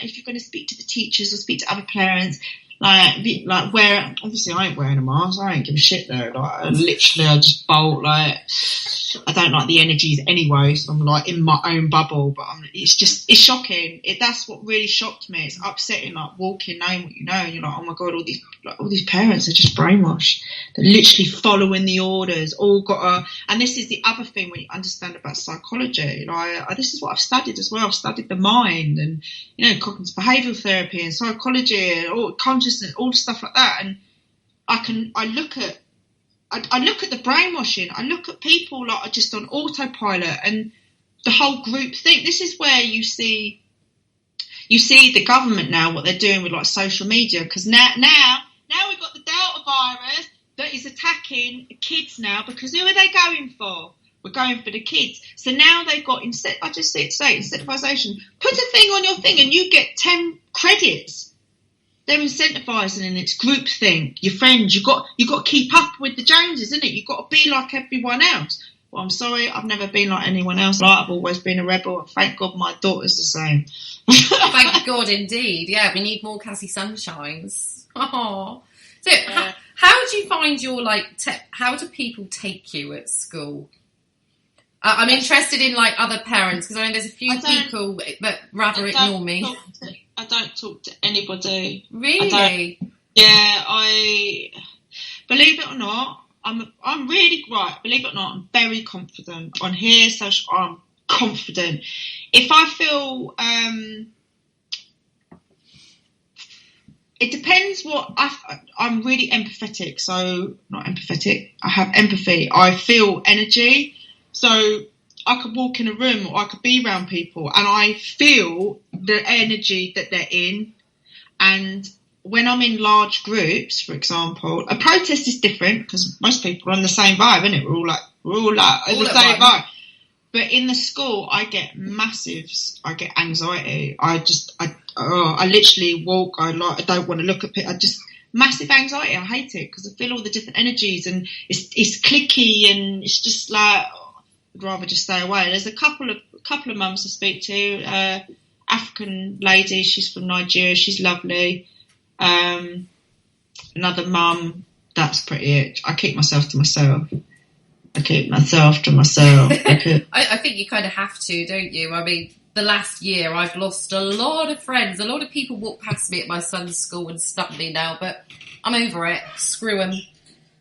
if you're going to speak to the teachers or speak to other parents, like where, obviously I ain't wearing a mask, I ain't give a shit though, I just bolt, like, I don't like the energies anyway, so I'm like in my own bubble, but it's shocking. That's what really shocked me. It's upsetting, like walking, knowing what you know, and you're like, oh my God, all these parents are just brainwashed. They're literally following the orders, and this is the other thing when you understand about psychology, like, this is what I've studied as well. I've studied the mind and, you know, cognitive behavioural therapy and psychology and all consciousness, all stuff like that, and I look at the brainwashing. I look at people like are just on autopilot, and the whole group thing. This is where you see the government now, what they're doing with like social media, because now we've got the Delta virus that is attacking kids now, because who are they going for? We're going for the kids. So now they've got, I just see it say incentivization. Put a thing on your thing and you get 10 credits. They're incentivising, and it's group thing. Your friends, you got to keep up with the Joneses, isn't it? You've got to be like everyone else. Well, I'm sorry, I've never been like anyone else. I've always been a rebel. Thank God my daughter's the same. Thank God, indeed. Yeah, we need more Cassie Sunshines. Oh, so how do you find your how do people take you at school? I'm interested in like other parents, because I know there's a few people that rather ignore me. I don't talk to anybody. Really? I believe it or not, I'm really right. Believe it or not, I'm very confident on here. Social, I'm confident. If I feel it depends I'm really empathetic, so not empathetic. I have empathy. I feel energy, so I could walk in a room or I could be around people and I feel the energy that they're in. And when I'm in large groups, for example, a protest is different because most people are on the same vibe, isn't it? We're all on the same vibe. But in the school, I get anxiety. I literally walk. I don't want to look at people. Massive anxiety. I hate it because I feel all the different energies and it's cliquey and it's just like, I'd rather just stay away. There's a couple of mums I speak to, African lady, she's from Nigeria, she's lovely. Another mum, that's pretty it. I keep myself to myself. I think you kind of have to, don't you? I mean, the last year I've lost a lot of friends. A lot of people walk past me at my son's school and stuff me now, but I'm over it. Screw them.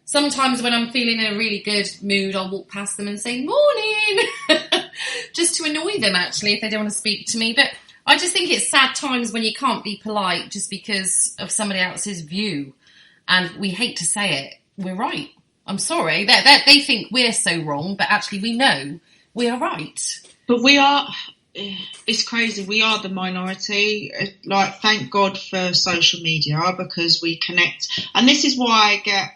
Sometimes when I'm feeling in a really good mood, I'll walk past them and say, morning, just to annoy them, actually, if they don't want to speak to me. But I just think it's sad times when you can't be polite just because of somebody else's view. And we hate to say it, we're right. I'm sorry. They think we're so wrong, but actually we know we are right. But we are, it's crazy, we are the minority. Like, thank God for social media because we connect. And this is why I get,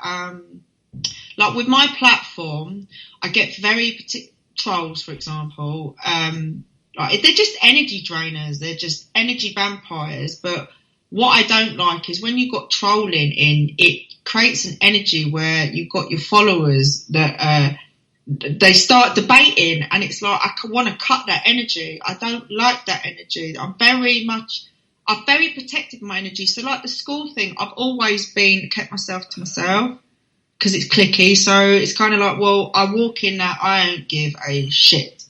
like with my platform, I get very particular trolls, for example. Like, they're just energy drainers. They're just energy vampires. But what I don't like is when you've got trolling in, it creates an energy where you've got your followers that they start debating and it's like, I want to cut that energy. I don't like that energy. I've very protected my energy. So like the school thing, I've always kept myself to myself because it's cliquey. So it's kind of like, well, I walk in that I don't give a shit,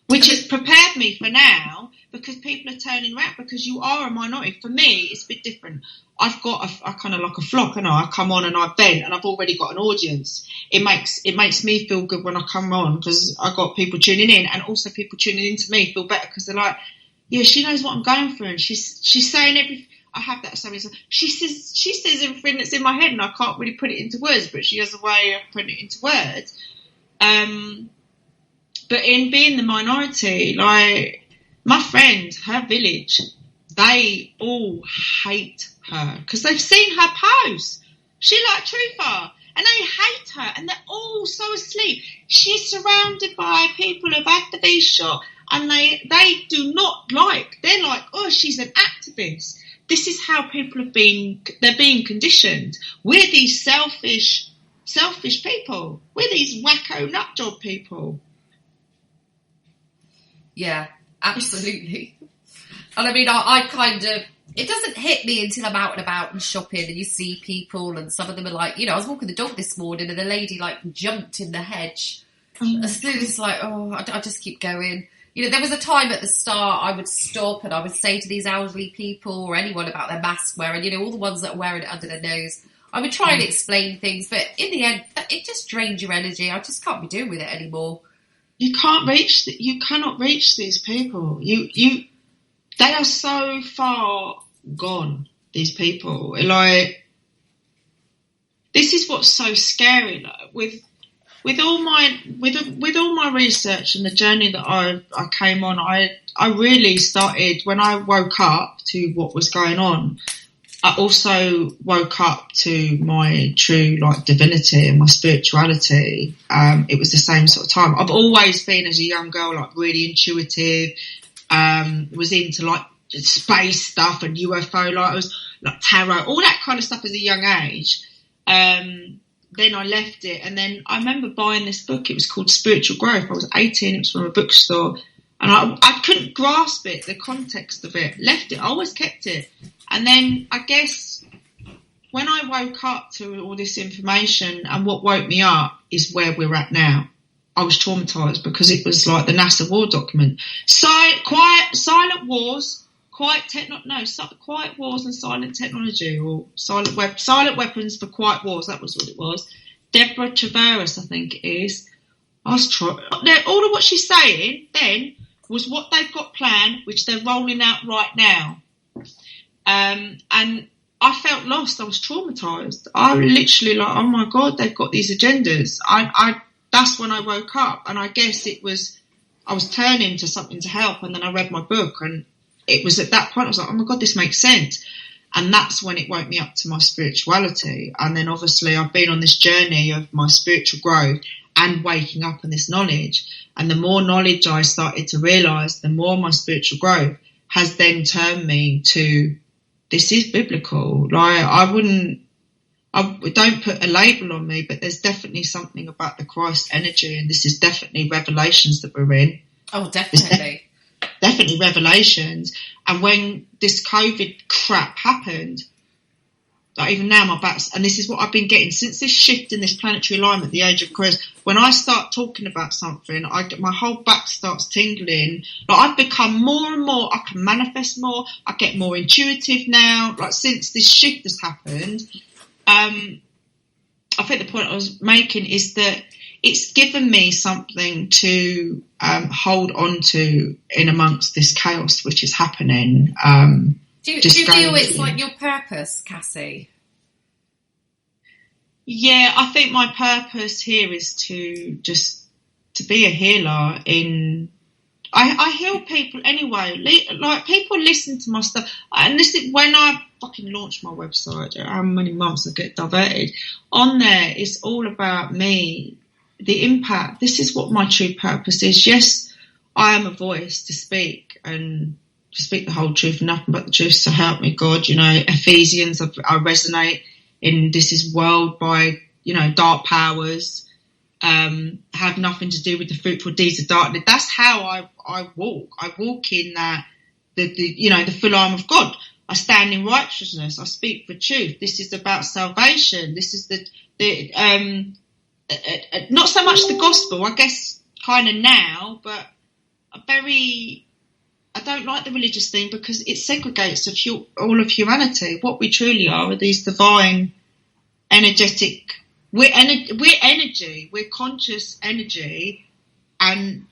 which has prepared me for now because people are turning around because you are a minority. For me, it's a bit different. I've got I kind of like a flock, and I come on and I vent, and I've already got an audience. It makes me feel good when I come on because I got people tuning in, and also people tuning in to me feel better because they're like, yeah, she knows what I'm going through, and she's saying everything. I have that so she says everything that's in my head, and I can't really put it into words, but she has a way of putting it into words. But in being the minority, like my friend, her village, they all hate her because they've seen her post. She like Truther, and they hate her, and they're all so asleep. She's surrounded by people who've had the V shot, and they do not like. They're like, oh, she's an activist. This is how people they're being conditioned. We're these selfish people. We're these wacko nutjob people. Yeah, absolutely. And I mean, I kind of, it doesn't hit me until I'm out and about and shopping and you see people and some of them are like, I was walking the dog this morning and the lady like jumped in the hedge. As soon as like, I just keep going. There was a time at the start I would stop and I would say to these elderly people or anyone about their mask wearing, all the ones that are wearing it under their nose. I would try and explain things, but in the end, it just drains your energy. I just can't be doing with it anymore. You cannot reach these people. They are so far gone, these people. Like, this is what's so scary. Like, with all my research and the journey that I came on, I really started when I woke up to what was going on. I also woke up to my true divinity and my spirituality. It was the same sort of time. I've always been, as a young girl, really intuitive. Was into space stuff and UFO, I was tarot, all that kind of stuff as a young age. Then I left it, and then I remember buying this book. It was called Spiritual Growth. I was 18. It was from a bookstore, and I couldn't grasp it, the context of it. Left it. I always kept it, and then I guess when I woke up to all this information, and what woke me up is where we're at now. I was traumatized because it was like the NASA war document. Silent wars, quiet wars and silent technology, or silent weapons for quiet wars. That was what it was. Deborah Tavares, I think it is. All of what she's saying then was what they've got planned, which they're rolling out right now. And I felt lost. I was traumatized. I literally like, oh my God, they've got these agendas. That's when I woke up, and I guess I was turning to something to help, and then I read my book, and it was at that point I was like, oh my God, this makes sense. And that's when it woke me up to my spirituality. And then obviously I've been on this journey of my spiritual growth and waking up in this knowledge. And the more knowledge I started to realise, the more my spiritual growth has then turned me to, this is biblical. Like, I don't put a label on me, but there's definitely something about the Christ energy, and this is definitely Revelations that we're in. Oh, definitely. Definitely Revelations. And when this COVID crap happened, like even now my back's, and this is what I've been getting since this shift in this planetary alignment, the age of Aquarius, when I start talking about something, my whole back starts tingling. Like, I've become more and more, I can manifest more, I get more intuitive now. Like, since this shift has happened, I think the point I was making is that it's given me something to hold on to in amongst this chaos which is happening. Do you feel it's like your purpose, Cassie? Yeah, I think my purpose here is to be a healer. I heal people anyway. Like, people listen to my stuff, and this is when I fucking launched my website. How many months I get diverted on there? It's all about me. The impact. This is what my true purpose is. Yes, I am a voice to speak, and to speak the whole truth and nothing but the truth, so help me God. You know, Ephesians, I resonate in, this is world by, you know, dark powers, have nothing to do with the fruitful deeds of darkness. That's how I walk. I walk in that, the full arm of God. I stand in righteousness. I speak for truth. This is about salvation. This is not so much the gospel, I guess, kind of now, but I don't like the religious thing because it segregates all of humanity. What we truly are these divine, energetic. We're energy. We're conscious energy, and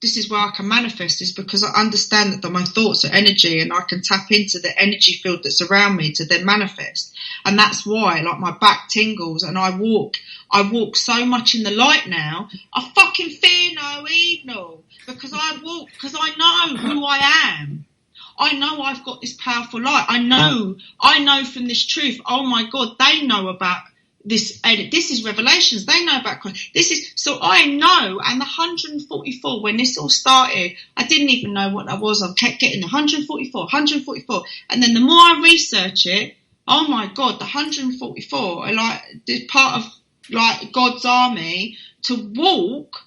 this is where I can manifest. Is because I understand that my thoughts are energy, and I can tap into the energy field that's around me to then manifest. And that's why, like, my back tingles, and I walk so much in the light now. I fucking fear no evil because I walk, because I know who I am. I know I've got this powerful light. I know from this truth. Oh my God, they know about this. This is Revelations. They know about Christ. So I know. And the 144, when this all started, I didn't even know what that was. I kept getting 144. And then the more I research it, oh my God, the 144 are like this part of, like, God's army to walk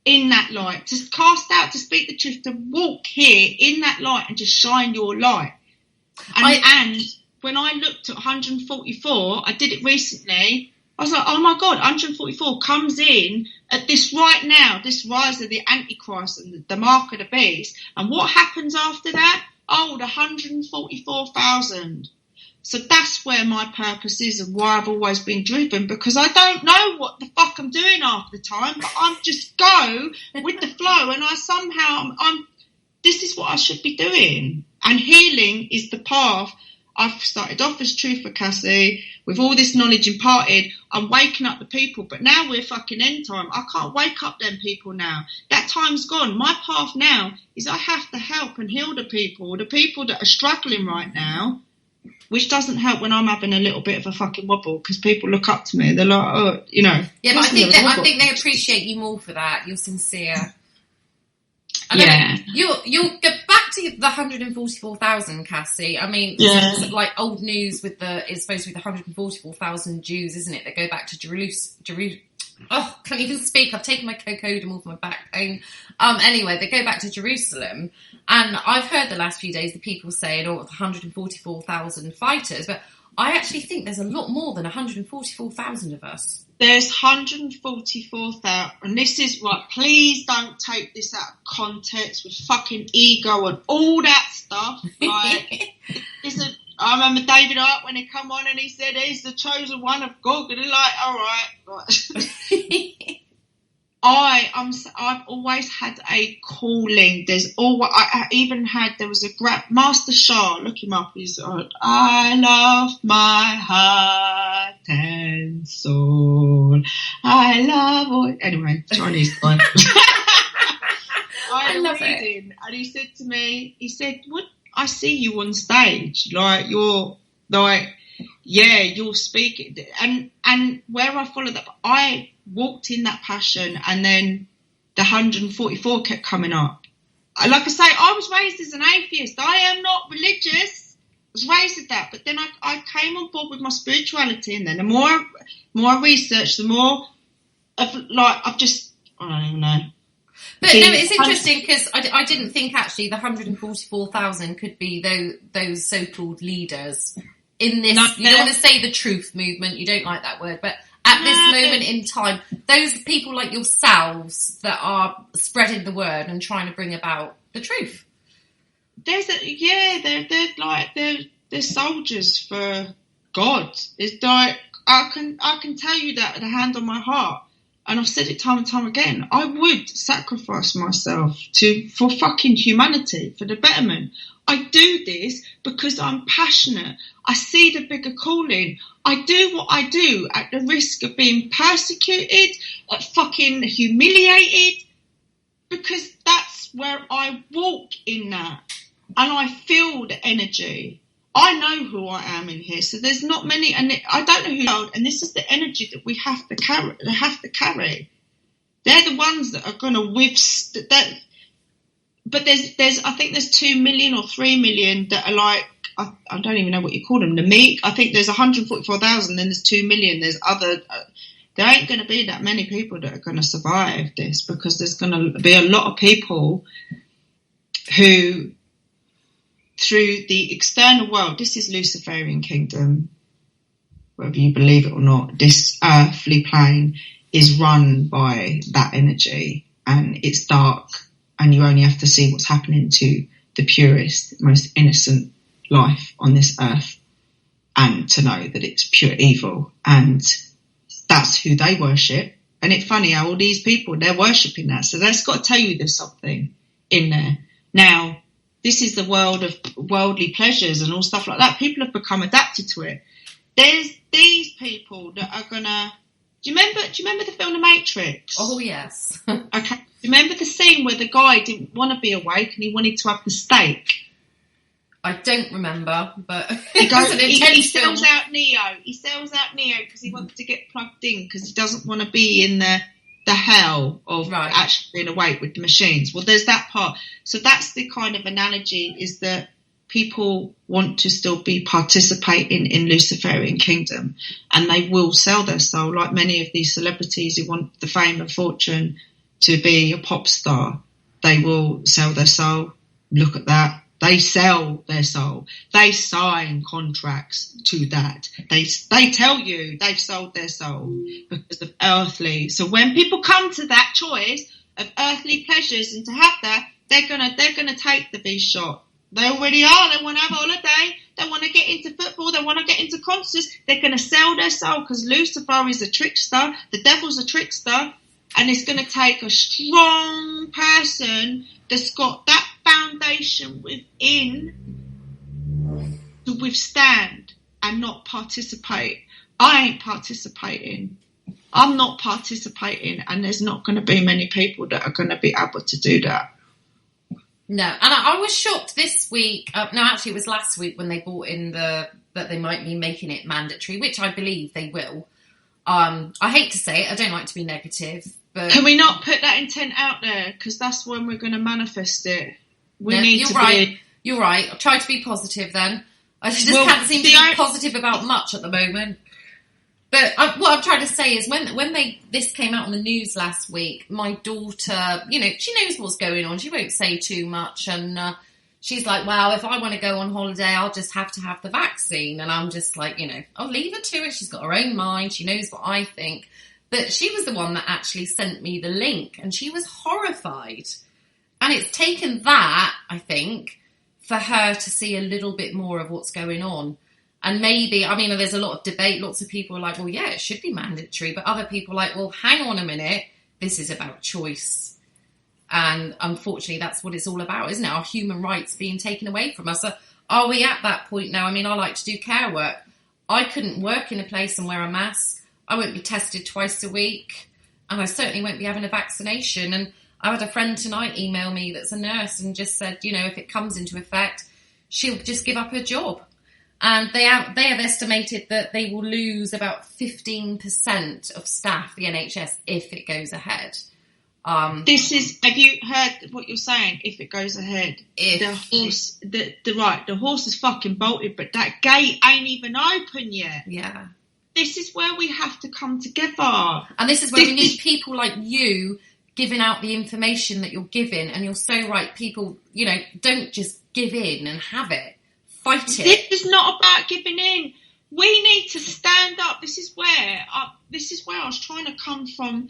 in that light, to cast out, to speak the truth, to walk here in that light and just shine your light. And when I looked at 144, I did it recently, I was like, oh my God, 144 comes in at this right now, this rise of the Antichrist and the mark of the beast. And what happens after that? Oh, the 144,000. So that's where my purpose is and why I've always been driven, because I don't know what the fuck I'm doing half the time, but I just go with the flow, and this is what I should be doing. And healing is the path. I've started off as Truth for Cassie, with all this knowledge imparted. I'm waking up the people, but now we're fucking end time. I can't wake up them people now. That time's gone. My path now is I have to help and heal the people that are struggling right now. Which doesn't help when I'm having a little bit of a fucking wobble, because people look up to me. They're like, oh, you know. Yeah, but I think they appreciate you more for that. You're sincere. Yeah. You'll get back to the 144,000, Cassie. I mean, it's like old news it's supposed to be the 144,000 Jews, isn't it? That go back to Jerusalem. Oh, can't even speak. I've taken my cocodamol off my back pain. Anyway, they go back to Jerusalem. And I've heard the last few days the people saying, 144,000 fighters. But I actually think there's a lot more than 144,000 of us. There's 144,000. And this is right. Please don't take this out of context with fucking ego and all that stuff. Like, I remember David Hart when he come on and he said he's the chosen one of God, and they're like, all right. I've always had a calling. There was a Master Shah, look him up, he's I love my heart and soul. I love all, anyway, Chinese guy. I love it. And he said to me, "What? I see you on stage, like you're like, yeah, you're speaking." And where I followed that, I walked in that passion, and then the 144 kept coming up. Like I say, I was raised as an atheist. I am not religious. I was raised at that, but then I came on board with my spirituality, and then the more I researched, the more I don't even know. But no, it's interesting because I didn't think actually the 144,000 could be those so-called leaders in this. You don't want to say the truth movement. You don't like that word, but at this moment in time, those people like yourselves that are spreading the word and trying to bring about the truth. They're soldiers for God. It's like I can tell you that with a hand on my heart. And I've said it time and time again, I would sacrifice myself for fucking humanity, for the betterment. I do this because I'm passionate. I see the bigger calling. I do what I do at the risk of being persecuted, fucking humiliated, because that's where I walk in that. And I feel the energy. I know who I am in here, so there's not many, and I don't know who, and this is the energy that we have to carry. They're the ones that are going to withstand that. But I think there's 2 million or 3 million that are like, I don't even know what you call them. The meek. I think there's 144,000, then there's 2 million. There's other. There ain't going to be that many people that are going to survive this, because there's going to be a lot of people who, through the external world, this is Luciferian kingdom, whether you believe it or not, this earthly plane is run by that energy, and it's dark, and you only have to see what's happening to the purest, most innocent life on this earth, and to know that it's pure evil, and that's who they worship. And it's funny how all these people, they're worshipping that, so that's got to tell you there's something in there. Now, this is the world of worldly pleasures and all stuff like that. People have become adapted to it. There's these people that are gonna. Do you remember the film The Matrix? Oh yes. Okay. Do you remember the scene where the guy didn't want to be awake and he wanted to have the steak? I don't remember, but he sells out Neo. He sells out Neo because he wants to get plugged in, because he doesn't want to be in the hell of actually being awake with the machines. Well, there's that part. So that's the kind of analogy, is that people want to still be participating in Luciferian kingdom, and they will sell their soul, like many of these celebrities who want the fame and fortune to be a pop star. They will sell their soul. Look at that. They sell their soul. They sign contracts to that. They tell you they've sold their soul because of earthly. So when people come to that choice of earthly pleasures and to have that, they're gonna take the B shot. They already are. They want to have a holiday. They want to get into football. They want to get into concerts. They're going to sell their soul, because Lucifer is a trickster. The devil's a trickster. And it's going to take a strong person that's got that foundation within to withstand and not participate. I ain't participating. I'm not participating, and there's not going to be many people that are going to be able to do that. No, and I was shocked this week. No, actually, it was last week when they brought in that they might be making it mandatory, which I believe they will. I hate to say it, I don't like to be negative, but can we not put that intent out there? Because that's when we're going to manifest it. You're right. I'll try to be positive then. I just can't seem to be positive about much at the moment. But what I'm trying to say is when this came out on the news last week, my daughter, she knows what's going on. She won't say too much. And she's like, well, if I want to go on holiday, I'll just have to have the vaccine. And I'm just like, I'll leave her to it. She's got her own mind. She knows what I think. But she was the one that actually sent me the link, and she was horrified. And it's taken that, I think, for her to see a little bit more of what's going on. And maybe, there's a lot of debate. Lots of people are like, well, yeah, it should be mandatory. But other people are like, well, hang on a minute. this is about choice. And unfortunately, that's what it's all about, isn't it? Our human rights being taken away from us. So are we at that point now? I mean, I like to do care work. I couldn't work in a place and wear a mask. I won't be tested twice a week. And I certainly won't be having a vaccination. And I had a friend tonight email me that's a nurse and just said, you know, if it comes into effect, she'll just give up her job. And they have estimated that they will lose about 15% of staff, the NHS, if it goes ahead. Have you heard what you're saying? If it goes ahead, the horse is fucking bolted, but that gate ain't even open yet. Yeah. This is where we have to come together. And this is where we need people like you giving out the information that you're giving. And you're so right. People, you know, don't just give in and have it. Fight it. This is not about giving in. We need to stand up. This is where I was trying to come from.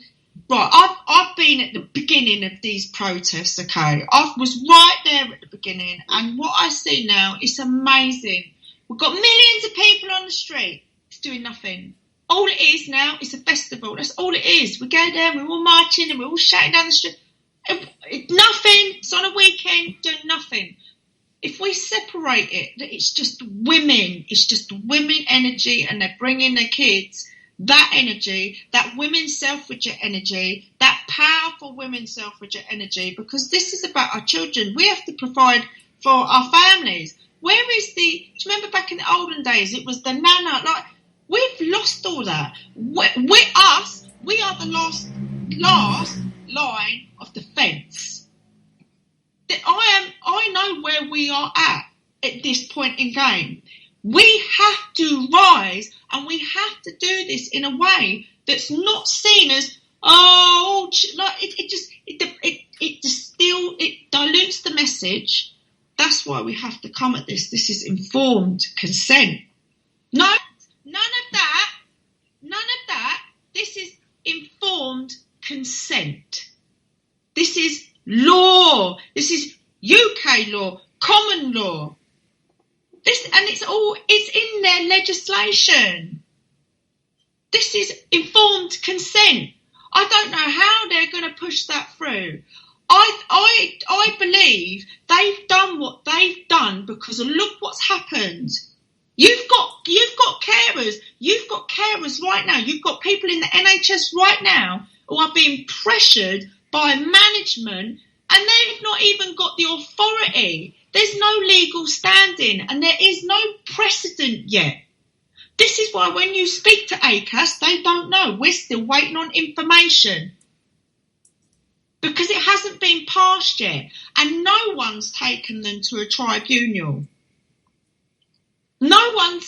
Right, I've been at the beginning of these protests, okay? I was right there at the beginning, and what I see now is amazing. We've got millions of people on the street. It's doing nothing. All it is now is a festival. That's all it is. We go there, we're all marching, and we're all shouting down the street. Nothing. It's on a weekend, doing nothing. If we separate it, it's just women. It's just women energy, and they're bringing their kids. That energy, that women's self-reject energy, that powerful women's self-reject energy, because this is about our children. We have to provide for our families. Where is do you remember back in the olden days, it was the nana, like, we've lost all that. We are the last line of defence. I know where we are at this point in game. We have to rise, and we have to do this in a way that's not seen as it dilutes the message. That's why we have to come at this. This is informed consent. No, none of that. This is informed consent. This is law. This is UK law, common law. It's in their legislation. This is informed consent. I don't know how they're going to push that through. I believe they've done what they've done because look what's happened. You've got carers. You've got carers right now. You've got people in the NHS right now who are being pressured by management, and they've not even got the authority. There's no legal standing, and there is no precedent yet. This is why when you speak to ACAS, they don't know. We're still waiting on information because it hasn't been passed yet, and no one's taken them to a tribunal. No one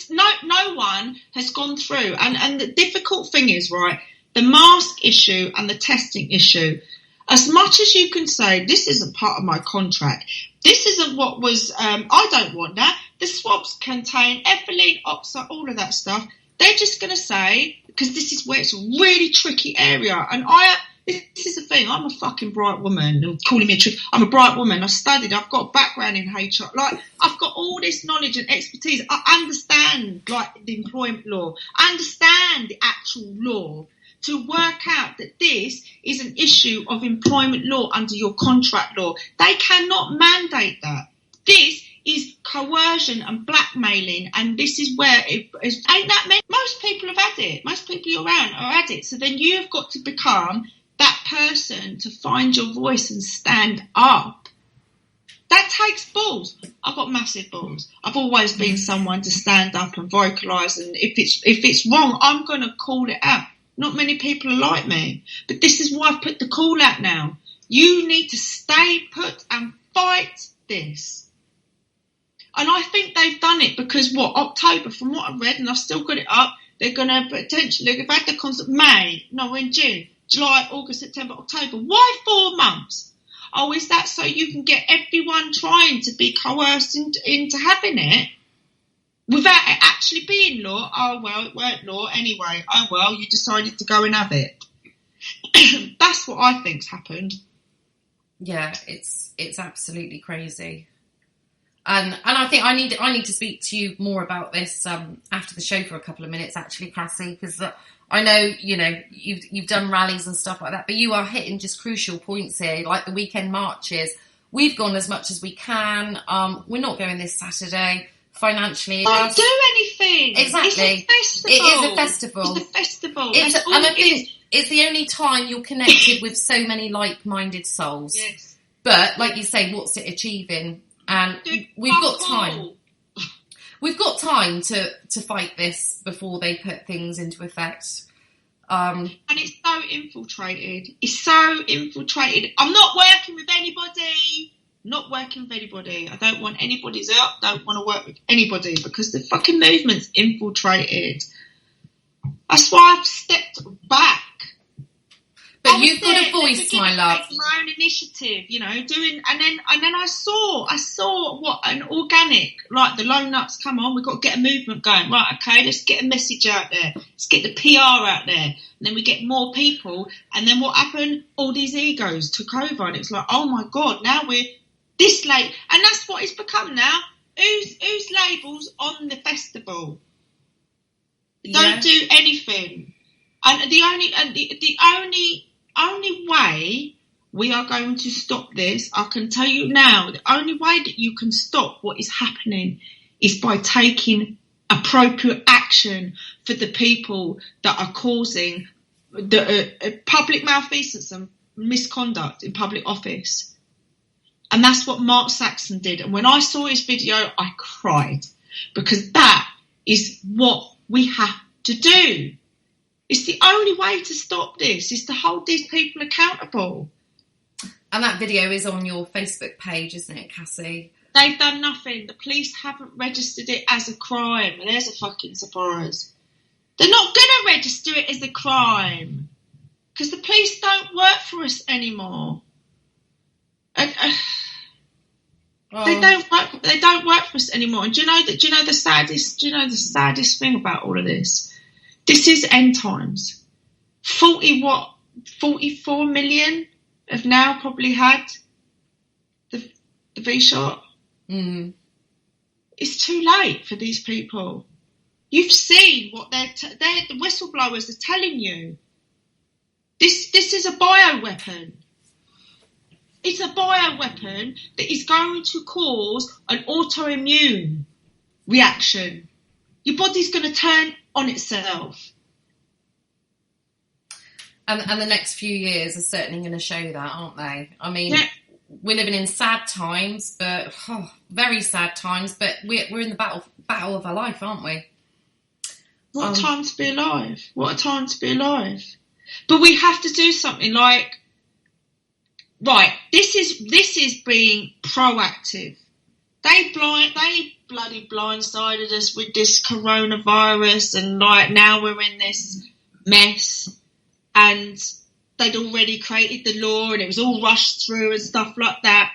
has gone through, and the difficult thing is, right, the mask issue and the testing issue. As much as you can say, this isn't part of my contract, this isn't what was, I don't want that. The swabs contain ethylene oxide, all of that stuff. They're just going to say, because this is where it's a really tricky area. And this is the thing, I'm a fucking bright woman. They're calling me a trick. I'm a bright woman. I studied, I've got a background in HR. Like, I've got all this knowledge and expertise. I understand, like, the employment law. I understand the actual law. To work out that this is an issue of employment law under your contract law. They cannot mandate that. This is coercion and blackmailing, and this is where ain't that many? Most people have had it. Most people you're around are had it. So then you've got to become that person to find your voice and stand up. That takes balls. I've got massive balls. I've always been someone to stand up and vocalise, and if it's wrong, I'm going to call it out. Not many people are like me, but this is why I've put the call out now. You need to stay put and fight this. And I think they've done it because October, from what I read, and I've still got it up, they're going to potentially, they've had the concert we're in June, July, August, September, October. Why 4 months? Oh, is that so you can get everyone trying to be coerced into having it? Without it actually being law. Oh, well, it weren't law anyway. Oh, well, you decided to go and have it. That's what I think's happened. Yeah, it's absolutely crazy. And I think I need to speak to you more about this after the show for a couple of minutes, actually, Cassie, because I know you've done rallies and stuff like that, but you are hitting just crucial points here, like the weekend marches. We've gone as much as we can. We're not going this Saturday. Financially, don't do anything. Exactly, it's a festival. It is a festival. It's a festival. And I think it's the only time you're connected with so many like-minded souls. Yes. But like you say, what's it achieving? And we've got time. We've got time to fight this before they put things into effect. And it's so infiltrated. It's so infiltrated. I'm not working with anybody. I don't want anybody's help. Don't want to work with anybody because the fucking movement's infiltrated. That's why I've stepped back. But you've got a voice, my love. My own initiative, doing, and then I saw what an organic, like the lone nuts. Come on, we've got to get a movement going. Right, okay, let's get a message out there. Let's get the PR out there, and then we get more people. And then what happened? All these egos took over, and it's like, oh my god, now we're this late, and that's what it's become now. Whose labels on the festival? Don't do anything, and the only way we are going to stop this, I can tell you now, the only way that you can stop what is happening is by taking appropriate action for the people that are causing the public malfeasance and misconduct in public office. And that's what Mark Saxon did. And when I saw his video, I cried because that is what we have to do. It's the only way to stop this, is to hold these people accountable. And that video is on your Facebook page, isn't it, Cassie? They've done nothing. The police haven't registered it as a crime. And there's a fucking surprise. They're not going to register it as a crime because the police don't work for us anymore. They don't work for us anymore. And do you know the saddest thing about all of this? This is end times. 44 million have now probably had the V-shot. Mm. It's too late for these people. You've seen what the whistleblowers are telling you. This is a bioweapon. It's a bioweapon that is going to cause an autoimmune reaction. Your body's going to turn on itself. And the next few years are certainly going to show that, aren't they? I mean, we're living in sad times, but very sad times. But we're in the battle of our life, aren't we? What a time to be alive! What a time to be alive! But we have to do something like, right, this is being proactive. They bloody blindsided us with this coronavirus, and like now we're in this mess, and they'd already created the law and it was all rushed through and stuff like that.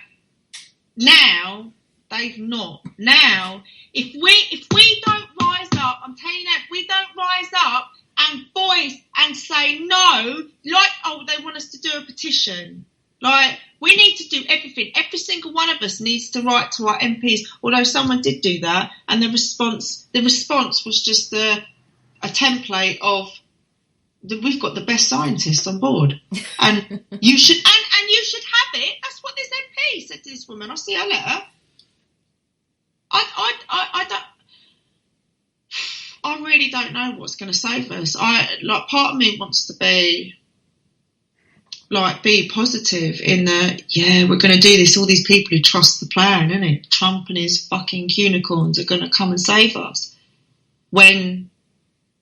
Now they've not. Now if we don't rise up, I'm telling you that, if we don't rise up and voice and say no, like, they want us to do a petition. Like, we need to do everything. Every single one of us needs to write to our MPs, although someone did do that, and the response was just a template of, we've got the best scientists on board, and you should have it. That's what this MP said to this woman. I see her letter. I really don't know what's going to save us. Part of me wants to be positive in that, we're going to do this. All these people who trust the plan, innit? Trump and his fucking unicorns are going to come and save us. When,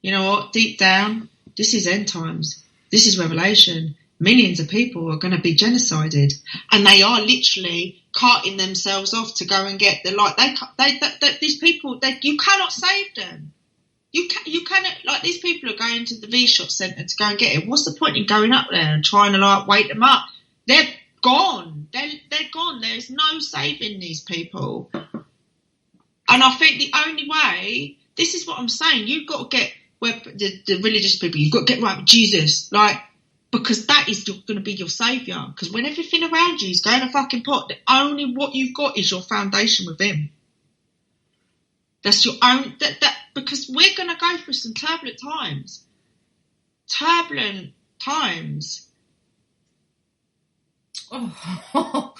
you know what, deep down, this is end times. This is Revelation. Millions of people are going to be genocided, and they are literally carting themselves off to go and get the light. These people, you cannot save them. You cannot, these people are going to the V-shot centre to go and get it. What's the point in going up there and trying to wake them up? They're gone. They're gone. There's no saving these people. And I think the only way, this is what I'm saying, you've got to get the religious people, you've got to get right with Jesus, because that is going to be your saviour. Because when everything around you is going to fucking pot, only what you've got is your foundation with him. That's your own, because we're going to go through some turbulent times. Turbulent times. Oh.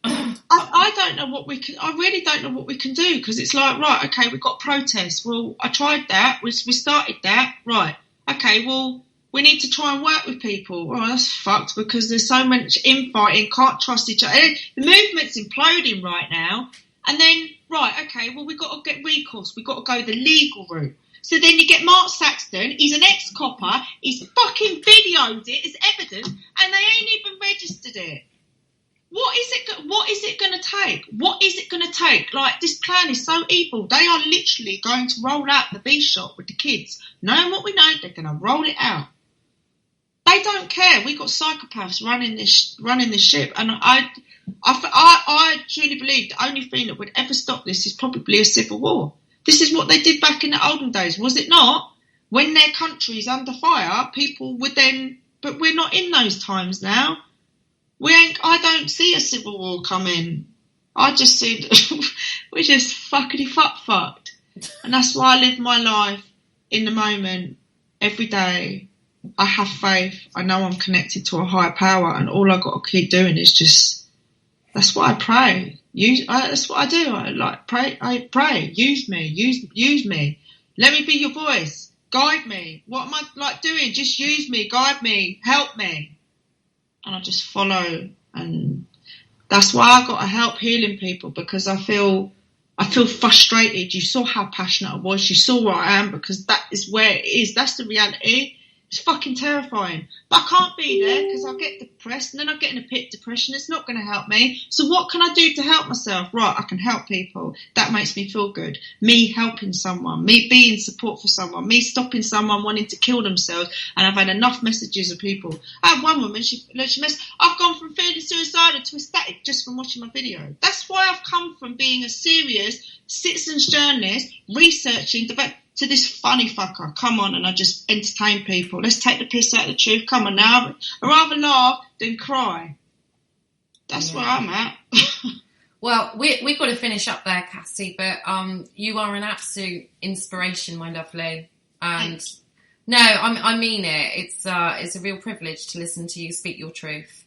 I don't know what we can. I really don't know what we can do, because it's like, right, okay, we've got protests. Well, I tried that. We started that. Right. Okay. Well, we need to try and work with people. Well, that's fucked, because there's so much infighting. Can't trust each other. The movement's imploding right now. And then, right, okay, well, we've got to get recourse. We've got to go the legal route. So then you get Mark Saxton. He's an ex-copper. He's fucking videoed it as evidence, and they ain't even registered it. What is it going to take? What is it going to take? Like, this plan is so evil. They are literally going to roll out the V shot with the kids. Knowing what we know, they're going to roll it out. They don't care. We got psychopaths running this ship, and I truly believe the only thing that would ever stop this is probably a civil war. This is what they did back in the olden days, was it not? When their country's under fire, people would then. But we're not in those times now. I don't see a civil war coming. I just see we're just fucked, and that's why I live my life in the moment, every day. I have faith. I know I'm connected to a higher power, and all I got to keep doing is just. That's why I pray. That's what I do. I pray. I pray. Use me. Use me. Let me be your voice. Guide me. What am I doing? Just use me. Guide me. Help me. And I just follow. And that's why I got to help healing people, because I feel frustrated. You saw how passionate I was. You saw where I am, because that is where it is. That's the reality. It's fucking terrifying. But I can't be there, because I'll get depressed, and then I'll get in a pit depression. It's not going to help me. So what can I do to help myself? Right, I can help people. That makes me feel good. Me helping someone. Me being support for someone. Me stopping someone wanting to kill themselves. And I've had enough messages of people. I had one woman, she messaged, I've gone from feeling suicidal to ecstatic just from watching my video. That's why I've come from being a serious citizens journalist, researching, to this funny fucker. Come on, and I just entertain people. Let's take the piss out of the truth. Come on now. I'd rather laugh than cry. That's where I'm at. Well, we've got to finish up there, Cassie, but you are an absolute inspiration, my lovely. And no, I mean it. It's a real privilege to listen to you speak your truth.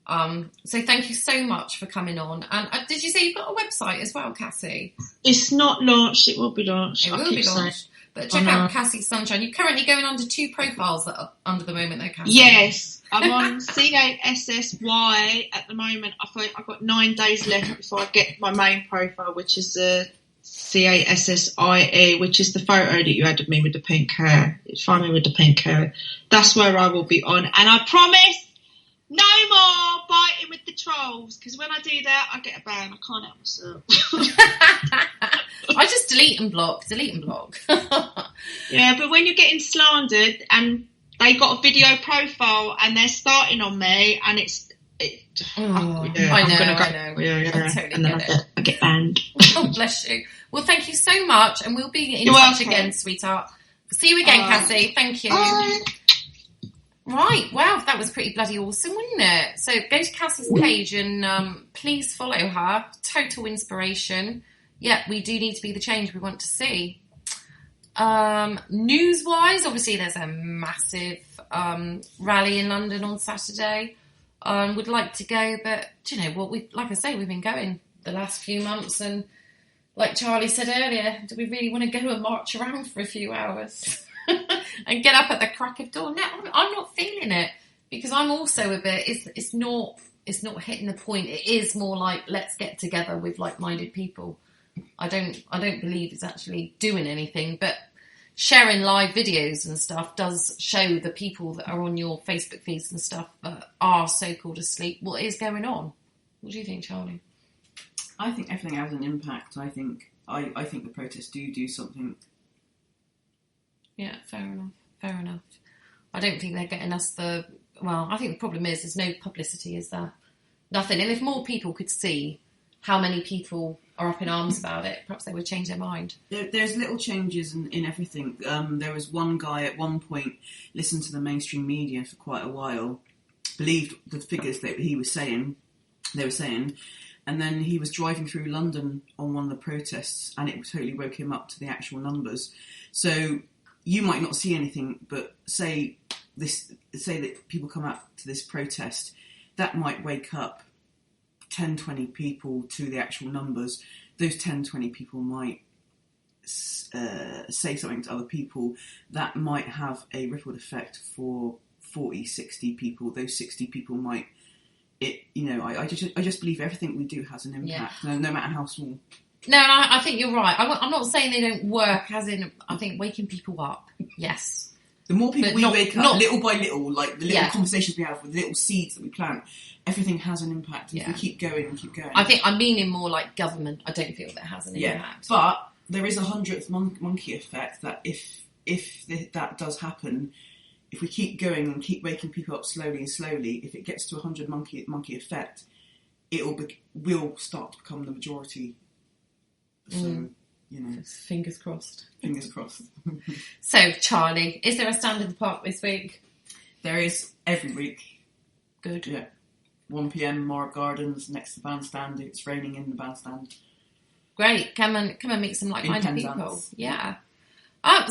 So thank you so much for coming on. And did you say you've got a website as well, Cassie? It's not launched. It will be launched. It will be launched. But check out Cassie Sunshine. You're currently going under 2 profiles that are under the moment, though, Cassie. Yes, I'm on CASSY at the moment. I've got 9 days left before I get my main profile, which is the CASSIE, which is the photo that you had of me with the pink hair. Find me with the pink hair. That's where I will be on. And I promise, no more biting with the trolls, because when I do that, I get a ban. I can't help myself. I just delete and block. Yeah, but when you're getting slandered and they got a video profile and they're starting on me, and I know. Yeah. Totally and then I get banned. Oh, bless you. Well, thank you so much, and we'll be in touch again, sweetheart. See you again, Cassie. Thank you. Bye. Right, wow, that was pretty bloody awesome, wasn't it? So go to Cassie's page and please follow her. Total inspiration. Yeah, we do need to be the change we want to see. News-wise, obviously there's a massive rally in London on Saturday. Would like to go, but do you know what? Like I say, we've been going the last few months, and like Charlie said earlier, do we really want to go and march around for a few hours? And get up at the crack of dawn? No, I'm not feeling it, because I'm also a bit. It's not hitting the point. It is more like, let's get together with like-minded people. I don't believe it's actually doing anything, but sharing live videos and stuff does show the people that are on your Facebook feeds and stuff that are so-called asleep what is going on. What do you think, Charlie? I think everything has an impact. I think the protests do something. Yeah, fair enough. I don't think they're getting us I think the problem is there's no publicity, is there? Nothing. And if more people could see how many people are up in arms about it, perhaps they would change their mind. There's little changes in everything. There was one guy at one point listened to the mainstream media for quite a while, believed the figures that he was saying, they were saying, And then he was driving through London on one of the protests, and it totally woke him up to the actual numbers. So you might not see anything, but say that people come out to this protest, that might wake up 10, 20 people to the actual numbers. Those 10, 20 people might say something to other people that might have a ripple effect for 40, 60 people. Those 60 people might, I just believe everything we do has an impact, no matter how small. No, I think you're right. I'm not saying they don't work, as in, I think waking people up, yes. The more people we wake up, little by little, like the little conversations we have with the little seeds that we plant, everything has an impact. And if we keep going and keep going. I think I'm meaning more like government. I don't feel that has an impact. But there is a 100th monkey effect that if that does happen, if we keep going and keep waking people up slowly and slowly, if it gets to 100 monkey effect, will start to become the majority. So, fingers crossed. Fingers crossed. So, Charlie, is there a stand in the park this week? There is, every week. Good. Yeah. 1 p.m, Mark Gardens, next to the bandstand. If it's raining in the bandstand. Great. Come and meet some like-minded people. Penzance. Yeah.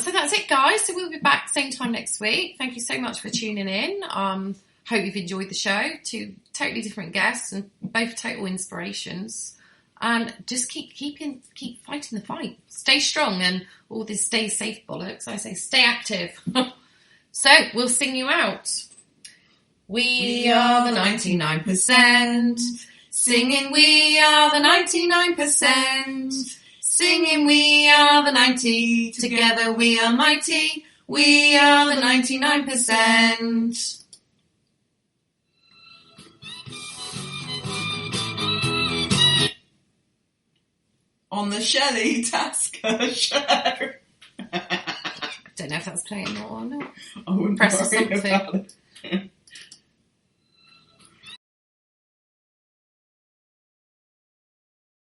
So that's it, guys. So we'll be back same time next week. Thank you so much for tuning in. Hope you've enjoyed the show. 2 totally different guests and both total inspirations. And just keep fighting the fight. Stay strong and all this stay safe bollocks. I say stay active. So we'll sing you out. We are the 99%. Singing we are the 99%. Singing we are the 90. Together we are mighty. We are the 99%. On the Shelley Tasker Show. Don't know if that's playing or not. I wouldn't Press or worry something. about it.